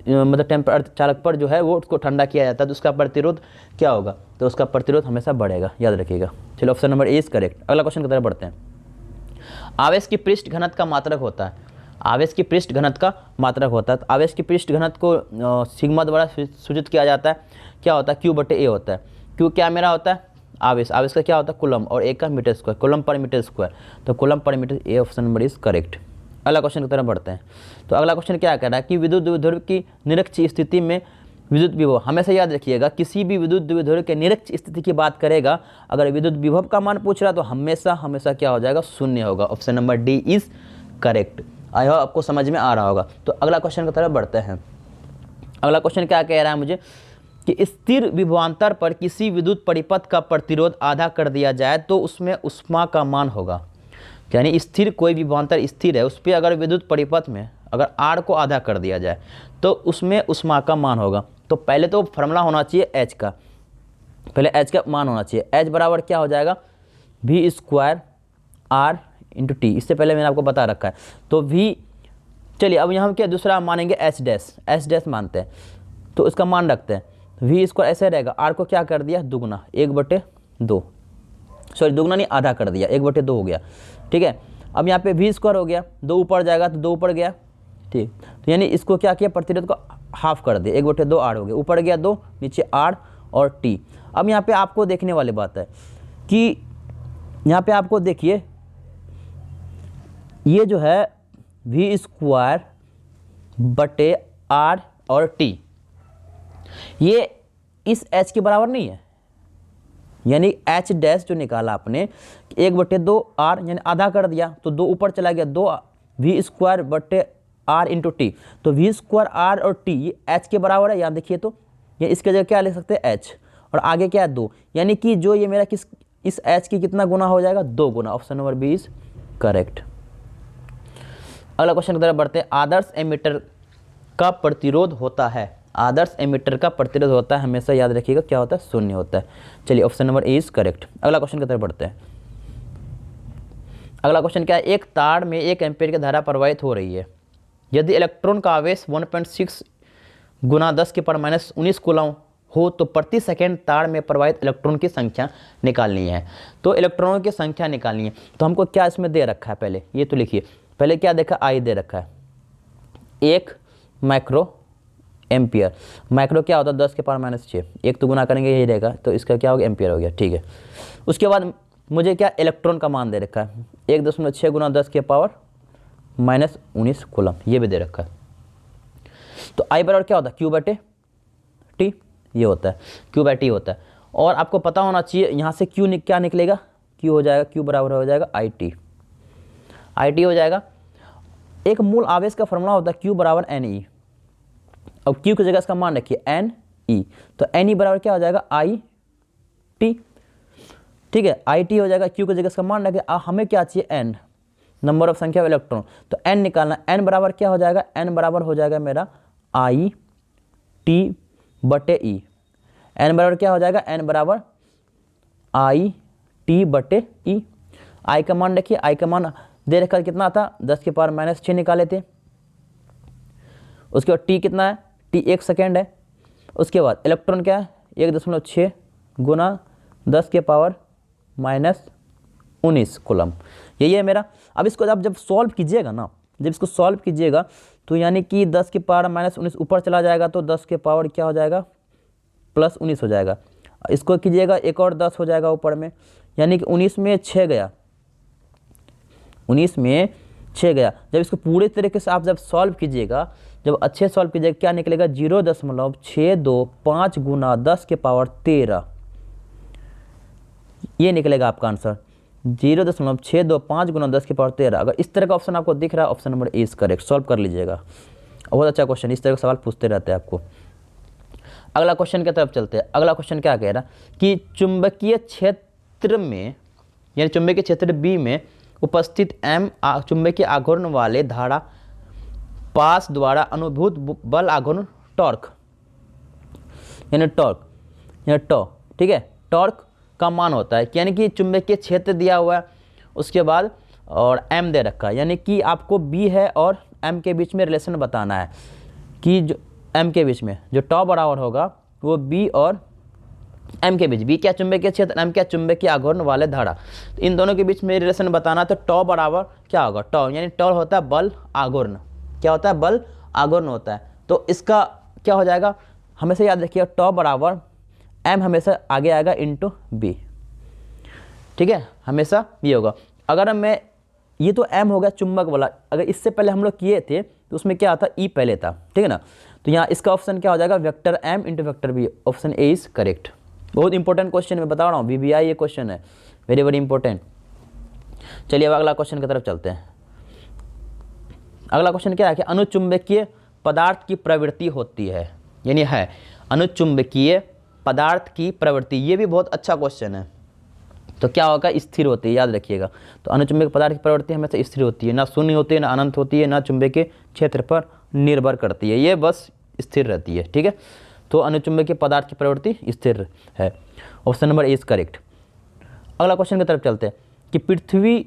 मतलब अर्धचालक पर जो है वो उसको ठंडा किया जाता है, तो उसका प्रतिरोध क्या होगा, तो उसका प्रतिरोध हमेशा बढ़ेगा, याद रखिएगा। चलो option number A is correct. अगला क्वेश्चन की तरफ बढ़ते हैं। आवेश की पृष्ठ घनत्व का मात्रक होता है। आवेश की पृष्ठ घनत्व का मात्रक होता है। तो आवेश की पृष्ठ घनत्व को सिग्मा द्वारा सूचित किया जाता है, क्या होता है, Q/A होता है। Q क्या मेरा होता है, आवेश, आवेश का क्या होता है, कूलम, और ए का मीटर स्क्वायर, कूलम पर मीटर स्क्वायर, तो कूलम पर metre, A option number is correct. अगला क्वेश्चन की तरफ बढ़ते हैं। तो अगला क्वेश्चन क्या कह रहा है कि विद्युत द्विध्रुव की निरक्ष स्थिति में विद्युत विभव, हमेशा याद रखिएगा, किसी भी विद्युत द्विध्रुव के निरक्ष स्थिति की बात करेगा, अगर विद्युत विभव का मान पूछ रहा तो हमेशा क्या हो जाएगा, शून्य होगा। Option number D is correct. I hope आपको समझ में आ रहा होगा। तो अगला क्वेश्चन की तरफ बढ़ते हैं। अगला क्वेश्चन क्या कह रहा है मुझे कि स्थिर विभवांतर पर किसी विद्युत परिपथ का प्रतिरोध आधा कर दिया जाए तो उसमें ऊष्मा का मान होगा। यानी स्थिर कोई विभवांतर स्थिर है, उस पर अगर विद्युत परिपथ में अगर R को आधा कर दिया जाए तो उसमें ऊष्मा का मान होगा। तो पहले तो फॉर्मूला होना चाहिए H का, पहले H का मान होना चाहिए। H बराबर क्या हो जाएगा, V² R × T। इससे पहले मैंने आपको बता रखा है। तो V, चलिए अब यहाँ हम क्या दूसरा मानेंगे, H डैश मानते हैं, तो इसका मान रखते हैं। V² ऐसे रहेगा, R को क्या कर दिया, दुगना, 1/2, सॉरी दुगना नहीं, आधा कर दिया, 1/2 हो गया, ठीक है। अब यहाँ पे V² हो गया, 2 ऊपर जाएगा तो 2 ऊपर गया, ठीक। तो यानी इसको क्या किया, प्रतिरोध को हाफ कर दिया, 1/2 R हो गया, ऊपर गया 2, नीचे R और T। अब यहाँ पे आपको देखने वाली बात है कि यहाँ पे आपको देखिए, ये जो है V² बटे R और T, ये इस H के बराबर नहीं है। यानी H डैश जो निकाला आपने, 1/2 R यानी आधा कर दिया, तो 2 ऊपर चला गया, 2 V² बटे R × T। तो V² R और T ये H के बराबर है, यहाँ देखिए। तो ये इसके जगह क्या ले सकते हैं, H, और आगे क्या है 2, यानी कि जो ये मेरा इस H की कितना गुना हो जाएगा, 2 गुना। Option number B is correct. अगला क्वेश्चन की तरफ बढ़ते हैं। आदर्श एमीटर का प्रतिरोध होता है। आदर्श एमीटर का प्रतिरोध होता है, हमेशा याद रखिएगा, क्या होता है, शून्य होता है। चलिए option number A is correct. अगला क्वेश्चन की तरफ बढ़ते हैं। अगला क्वेश्चन क्या है, एक तार में 1 एम्पीयर की धारा प्रवाहित हो रही है। यदि इलेक्ट्रॉन का आवेश 1.6 × 10⁻⁻19 कूलम हो तो प्रति सेकंड तार में प्रवाहित इलेक्ट्रॉन की संख्या निकालनी है। तो इलेक्ट्रॉनों की संख्या निकालनी है, तो हमको क्या इसमें दे रखा है, पहले ये तो लिखिए। पहले क्या देखा, आई दे रखा है, 1 माइक्रो एम्पियर। माइक्रो क्या होता है, 10 के पावर -6, एक तो गुना करेंगे यही रहेगा, तो इसका क्या हो गया, एम्पियर हो गया। ठीक है, उसके बाद मुझे क्या इलेक्ट्रॉन का मान दे रखा है, 1.6 गुना 10 के पावर -19 कूलम, ये भी दे रखा है। तो आई बराबर क्या होता है, Q/T, ये होता है Q/T होता है। और आपको पता होना चाहिए यहाँ से Q क्या निकलेगा, Q हो जाएगा, Q बराबर हो जाएगा IT हो जाएगा। एक मूल आवेश का फॉर्मूला होता है Q बराबर NE। अब Q की जगह इसका मान रखिए NE, तो NE बराबर क्या हो जाएगा, IT। ठीक है, IT हो जाएगा, Q की जगह इसका मान रखिए। हमें क्या चाहिए, N, नंबर ऑफ संख्या ऑफ इलेक्ट्रॉन, तो N निकालना। N बराबर क्या हो जाएगा, N बराबर हो जाएगा मेरा IT/E। N बराबर क्या हो जाएगा, N बराबर IT/E। I का मान रखिए, I का मान दे रखा कितना था, 10 के पावर -6 निकाले थे। उसके बाद T कितना है, T 1 सेकेंड है। उसके बाद इलेक्ट्रॉन क्या है, 1.6 गुना 10 के पावर -19 कूलम, यही है मेरा। अब इसको जब सॉल्व कीजिएगा ना, जब इसको सॉल्व कीजिएगा तो यानी कि 10 के पावर -19 ऊपर चला जाएगा, तो 10 के पावर क्या हो जाएगा, +19 हो जाएगा। इसको कीजिएगा, एक और 10 हो जाएगा ऊपर में, यानी कि 19 में 6 गया, 19 में 6 गया। जब इसको पूरे तरीके से आप जब सॉल्व कीजिएगा, जब अच्छे सॉल्व कीजिएगा, क्या निकलेगा, 0.625 गुना 10 के पावर 13, ये निकलेगा आपका आंसर, 0.625 गुना 10 की पावर 13। अगर इस तरह का ऑप्शन आपको दिख रहा है, option number A is correct, solve कर लीजिएगा। बहुत अच्छा क्वेश्चन, इस तरह का सवाल पूछते रहते हैं आपको। अगला क्वेश्चन की तरफ चलते हैं। अगला क्वेश्चन क्या कह रहा है कि चुंबकीय क्षेत्र में, यानी चुंबकीय क्षेत्र बी में उपस्थित M चुंबकीय आघूर्ण वाले धारा पास द्वारा अनुभूत बल आघूर्ण टॉर्क, यानी टॉ, ठीक है, टॉर्क का मान होता है, यानी कि चुंबकीय क्षेत्र दिया हुआ है, उसके बाद और M दे रखा है, यानी कि आपको B है और M के बीच में रिलेशन बताना है कि जो M के बीच में जो टॉ बराबर होगा वो B और M के बीच, B क्या चुंबकीय क्षेत्र, M क्या चुंबकीय आघूर्ण वाले धारा, तो इन दोनों के बीच में रिलेशन बताना। तो टॉ बराबर क्या होगा, टॉ यानी टॉ होता है बल आघूर्ण, क्या होता है, बल आघूर्ण होता है। तो इसका क्या हो जाएगा, हमेशा याद रखिए, टॉ बराबर M हमेशा आगे आएगा इंटू B, ठीक है, हमेशा ये होगा। अगर मैं, ये तो M हो गया चुंबक वाला, अगर इससे पहले हम लोग किए थे तो उसमें क्या था, E पहले था, ठीक है ना। तो यहाँ इसका ऑप्शन क्या हो जाएगा, vector M into vector B, option A is correct. बहुत इंपॉर्टेंट क्वेश्चन मैं बता रहा हूँ, VBI ये क्वेश्चन है, वेरी वेरी इंपॉर्टेंट। चलिए अब अगला क्वेश्चन की तरफ चलते हैं। अगला क्वेश्चन क्या है कि अनुचुंबकीय पदार्थ की प्रवृत्ति होती है, यानी है अनुचुंबकीय पदार्थ की प्रवृत्ति, ये भी बहुत अच्छा क्वेश्चन है। तो क्या होगा, स्थिर होती है, याद रखिएगा। तो अनुचुंबकीय पदार्थ की प्रवृत्ति हमेशा स्थिर होती है, ना शून्य होती है, ना अनंत होती है, ना चुंबकीय क्षेत्र पर निर्भर करती है, ये बस स्थिर रहती है, ठीक है। तो अनुचुंबकीय पदार्थ की प्रवृत्ति स्थिर है, option number A is correct. अगला क्वेश्चन की तरफ चलते हैं कि पृथ्वी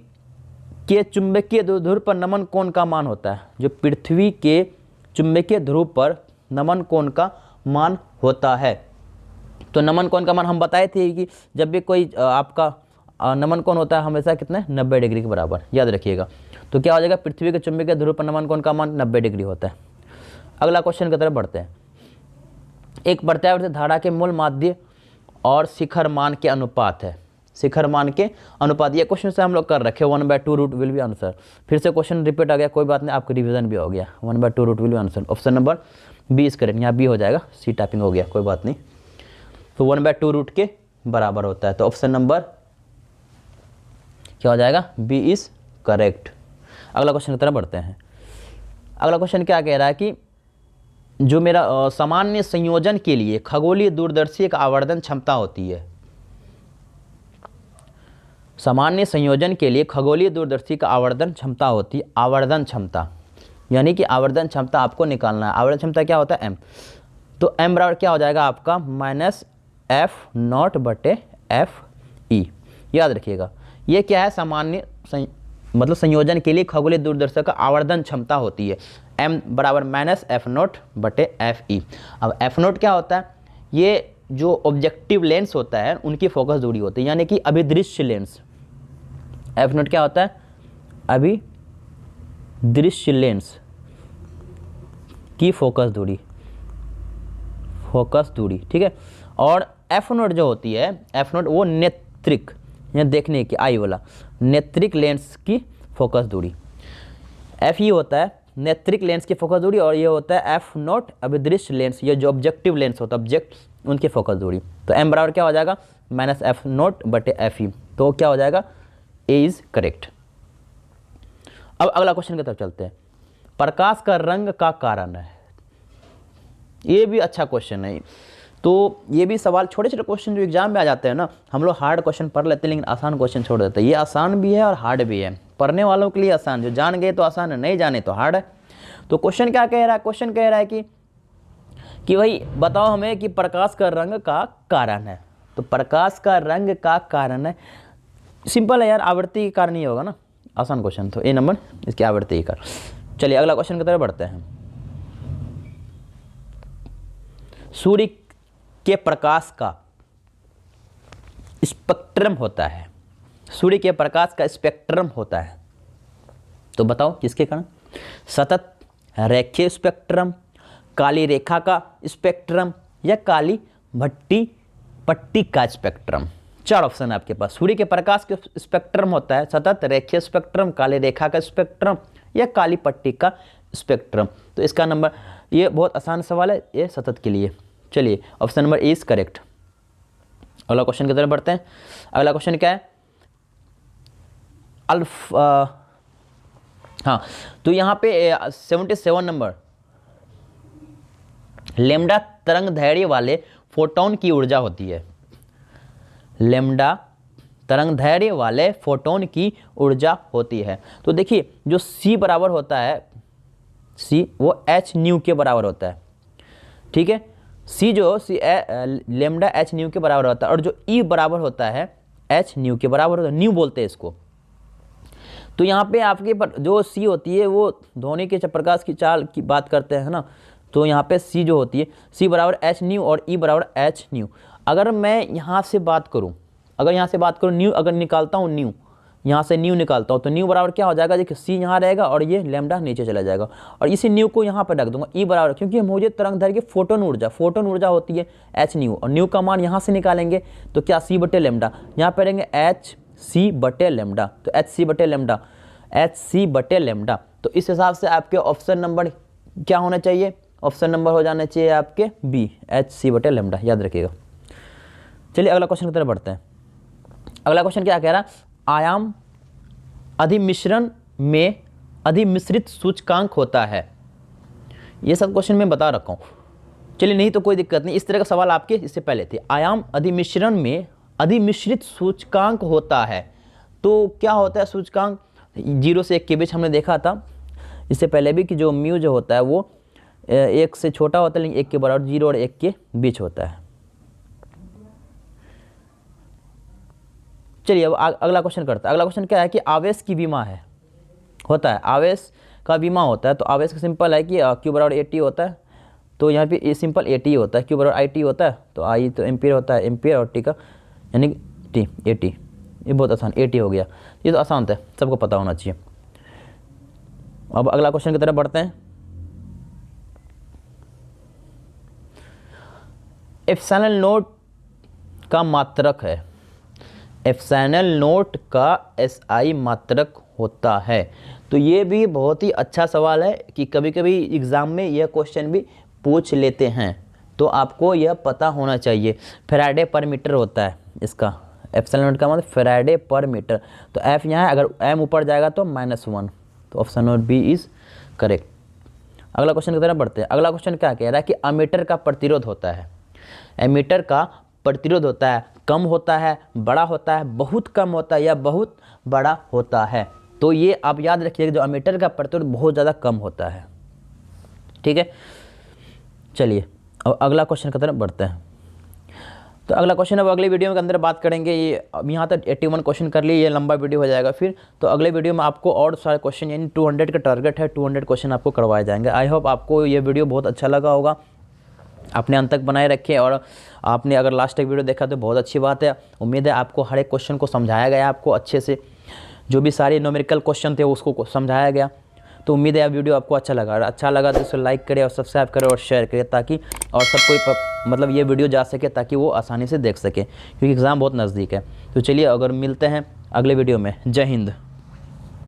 के चुंबकीय ध्रुव पर नमन कोण का मान होता है, जो पृथ्वी के चुंबकीय ध्रुव पर नमन कोण का मान होता है। तो नमन कोण का मान हम बताए थे कि जब भी कोई आपका नमन कोण होता है हमेशा कितने, 90 डिग्री के बराबर, याद रखिएगा। तो क्या हो जाएगा, पृथ्वी के चुंबकीय ध्रुव पर नमन कोण का मान 90 डिग्री होता है। अगला क्वेश्चन की तरफ बढ़ते हैं। एक प्रत्यावर्ती धारा के मूल माध्य और शिखर मान के अनुपात है, शिखर मान के अनुपात, ये क्वेश्चन से हम लोग कर रखे, 1/2 रूट विल बी आंसर। फिर से क्वेश्चन रिपीट आ गया, कोई बात नहीं, आपका रिवीजन भी हो गया, 1/2 root will be answer, option number B is correct. यहाँ बी हो जाएगा, सी टाइपिंग हो गया, कोई बात नहीं। तो 1/2 रूट के बराबर होता है, तो ऑप्शन नंबर क्या हो जाएगा, बी इज करेक्ट। अगला क्वेश्चन की तरफ बढ़ते हैं। अगला क्वेश्चन क्या कह रहा है कि जो मेरा सामान्य संयोजन के लिए खगोलीय दूरदर्शी एक आवर्धन क्षमता होती है, सामान्य संयोजन के लिए खगोलीय दूरदर्शी का आवर्धन क्षमता होती है, आवर्धन क्षमता, यानी कि आवर्धन क्षमता आपको निकालना है। आवर्धन क्षमता क्या होता है, M। तो M बराबर क्या हो जाएगा आपका, -F0/FE, याद रखिएगा। ये क्या है, सामान्य मतलब संयोजन के लिए खगोलीय दूरदर्शी का आवर्धन क्षमता होती है, M बराबर -F0/FE। अब F0 क्या होता है, ये जो ऑब्जेक्टिव लेंस होता है उनकी फोकस दूरी होती है, यानी कि अभिदृश्य लेंस। एफ नॉट क्या होता है? अभिदृश्य लेंस की फोकस दूरी, ठीक है। और एफ नॉट जो होती है, एफ नॉट वो नेत्रिक, या देखने की आई वाला नेत्रिक लेंस की फोकस दूरी। एफ ये होता है नेत्रिक लेंस की फोकस दूरी, और ये होता है एफ नॉट अभिदृश्य लेंस, ये जो ऑब्जेक्टिव लेंस होता है ऑब्जेक्ट उनकी फोकस दूरी। तो एम बराबर क्या हो जाएगा? माइनस एफ नॉट बटे एफ ई। तो क्या हो जाएगा? ए इज करेक्ट। अब अगला क्वेश्चन की तरफ चलते हैं। प्रकाश का रंग का कारण है। ये भी अच्छा क्वेश्चन है। तो ये भी सवाल, छोटे छोटे क्वेश्चन जो एग्जाम में आ जाते हैं ना, हम लोग हार्ड क्वेश्चन पढ़ लेते हैं लेकिन आसान क्वेश्चन छोड़ देते हैं। ये आसान भी है और हार्ड भी है। पढ़ने वालों के लिए आसान, जो जान गए तो आसान है, नहीं जाने तो हार्ड है। तो क्वेश्चन क्या कह रहा है? क्वेश्चन कह रहा है कि भाई बताओ हमें कि प्रकाश का रंग का कारण है। तो प्रकाश का रंग का कारण है, सिंपल है यार, आवृत्ति के कारण ही होगा ना। आसान क्वेश्चन, तो ए नंबर इसकी आवृत्ति के कारण। चलिए अगला क्वेश्चन की तरफ बढ़ते हैं। सूर्य के प्रकाश का स्पेक्ट्रम होता है, सूर्य के प्रकाश का स्पेक्ट्रम होता है। तो बताओ किसके कारण? सतत रेखीय स्पेक्ट्रम, काली रेखा का स्पेक्ट्रम, या काली भट्टी पट्टी का स्पेक्ट्रम। 4 ऑप्शन है आपके पास। सूर्य के प्रकाश का स्पेक्ट्रम होता है सतत रेखीय स्पेक्ट्रम, काली रेखा का स्पेक्ट्रम, या काली पट्टी का स्पेक्ट्रम। तो इसका नंबर, ये बहुत आसान सवाल है, ये सतत के लिए। चलिए option number A is correct. अगला क्वेश्चन की तरफ बढ़ते हैं। अगला क्वेश्चन क्या है? हाँ, तो यहाँ पे 77 नंबर, लेम्डा तरंग दैर्घ्य वाले फोटोन की ऊर्जा होती है। लेम्डा तरंग दैर्घ्य वाले फोटोन की ऊर्जा होती है। तो देखिए जो सी बराबर होता है, सी वो एच न्यू के बराबर होता है, ठीक है। सी जो लेम्डा एच न्यू के बराबर होता है, और जो ई बराबर होता है एच न्यू के बराबर होता है, न्यू बोलते हैं इसको। तो यहाँ पे आपके जो सी होती है वो ध्वनि के प्रकाश की चाल की बात करते हैं ना। तो यहाँ पे सी जो होती है, सी बराबर एच न्यू और ई बराबर एच न्यू। अगर मैं यहाँ से बात करूँ, न्यू अगर निकालता हूँ, न्यू यहाँ से न्यू निकालता हूँ, तो न्यू बराबर क्या हो जाएगा? देखिए सी यहाँ रहेगा और ये लेम्डा नीचे चला जाएगा, और इसी न्यू को यहाँ पर रख दूंगा ई बराबर, क्योंकि मुझे तरंग दैर्घ्य की फोटोन ऊर्जा होती है एच न्यू, और न्यू का मान यहाँ से निकालेंगे तो क्या? सी बटे लेम्डा। यहाँ पे रहेंगे एच सी बटे लेम्डा, तो एच सी बटे लेम्डा। तो इस हिसाब से आपके ऑप्शन नंबर क्या होना चाहिए? ऑप्शन नंबर हो जाना चाहिए आपके बी, एच सी बटे लेम्डा, याद रखिएगा। चलिए अगला क्वेश्चन की तरफ बढ़ते हैं। अगला क्वेश्चन क्या कह रहा है? आयाम अधिमिश्रण में अधिमिश्रित सूचकांक होता है। ये सब क्वेश्चन मैं बता रखा हूँ, चलिए नहीं तो कोई दिक्कत नहीं। इस तरह का सवाल आपके इससे पहले थे। आयाम अधिमिश्रण में अधिमिश्रित सूचकांक होता है। तो क्या होता है सूचकांक? 0 से 1 के बीच हमने देखा था इससे पहले भी कि जो म्यू जो होता है वो 1 से छोटा होता है लेकिन 1 के बराबर, 0 और 1 के बीच होता है। चलिए अब अगला क्वेश्चन करते हैं। अगला क्वेश्चन क्या है कि आवेश की विमा होता है, आवेश का विमा होता है। तो आवेश का सिंपल है कि क्यू बराबर ए टी होता है, तो यहाँ पे सिंपल ए टी होता है, क्यू बराबर आई टी होता है, तो आई तो एम्पियर होता है, एम्पियर और टी का यानी टी, ए टी। ये बहुत आसान, ए टी हो गया, ये तो आसान था, सबको पता होना चाहिए। अब अगला क्वेश्चन की तरफ बढ़ते हैं। एप्सिलॉन नोट का मात्रक है, एप्सिलॉन नोट का एसआई मात्रक होता है। तो ये भी बहुत ही अच्छा सवाल है कि कभी कभी एग्ज़ाम में यह क्वेश्चन भी पूछ लेते हैं, तो आपको यह पता होना चाहिए। फैराडे पर मीटर होता है इसका, एप्सिलॉन नोट का मतलब फैराडे पर मीटर। तो एफ यहाँ है, अगर एम ऊपर जाएगा तो -1, तो option number B is correct. अगला क्वेश्चन की तरफ बढ़ते हैं। अगला क्वेश्चन क्या कह रहा है कि एमीटर का प्रतिरोध होता है, एमीटर का प्रतिरोध होता है, कम होता है, बड़ा होता है, बहुत कम होता है, या बहुत बड़ा होता है। तो ये आप याद रखिएगा, जो एमीटर का प्रतिरोध बहुत ज़्यादा कम होता है, ठीक है। चलिए अब अगला क्वेश्चन की तरफ बढ़ते हैं। तो अगला क्वेश्चन अब अगले वीडियो के अंदर बात करेंगे। ये अब यहाँ तक 81 क्वेश्चन कर लिए, ये लंबा वीडियो हो जाएगा फिर। तो अगले वीडियो में आपको और सारे क्वेश्चन, यानी 200 का टारगेट है, 200 क्वेश्चन आपको करवाए जाएंगे। आई होप आपको ये वीडियो बहुत अच्छा लगा होगा। अपने अंत तक बनाए रखें। और आपने अगर लास्ट तक वीडियो देखा तो बहुत अच्छी बात है। उम्मीद है आपको हर एक क्वेश्चन को समझाया गया, आपको अच्छे से जो भी सारे न्यूमेरिकल क्वेश्चन थे उसको समझाया गया। तो उम्मीद है वीडियो आपको अच्छा लगा, और अच्छा लगा तो इसे लाइक करें और सब्सक्राइब करें और शेयर करें, ताकि और सब कोई मतलब ये वीडियो जा सके, ताकि वो आसानी से देख सके, क्योंकि एग्ज़ाम बहुत नज़दीक है। तो चलिए अगर मिलते हैं अगले वीडियो में। जय हिंद।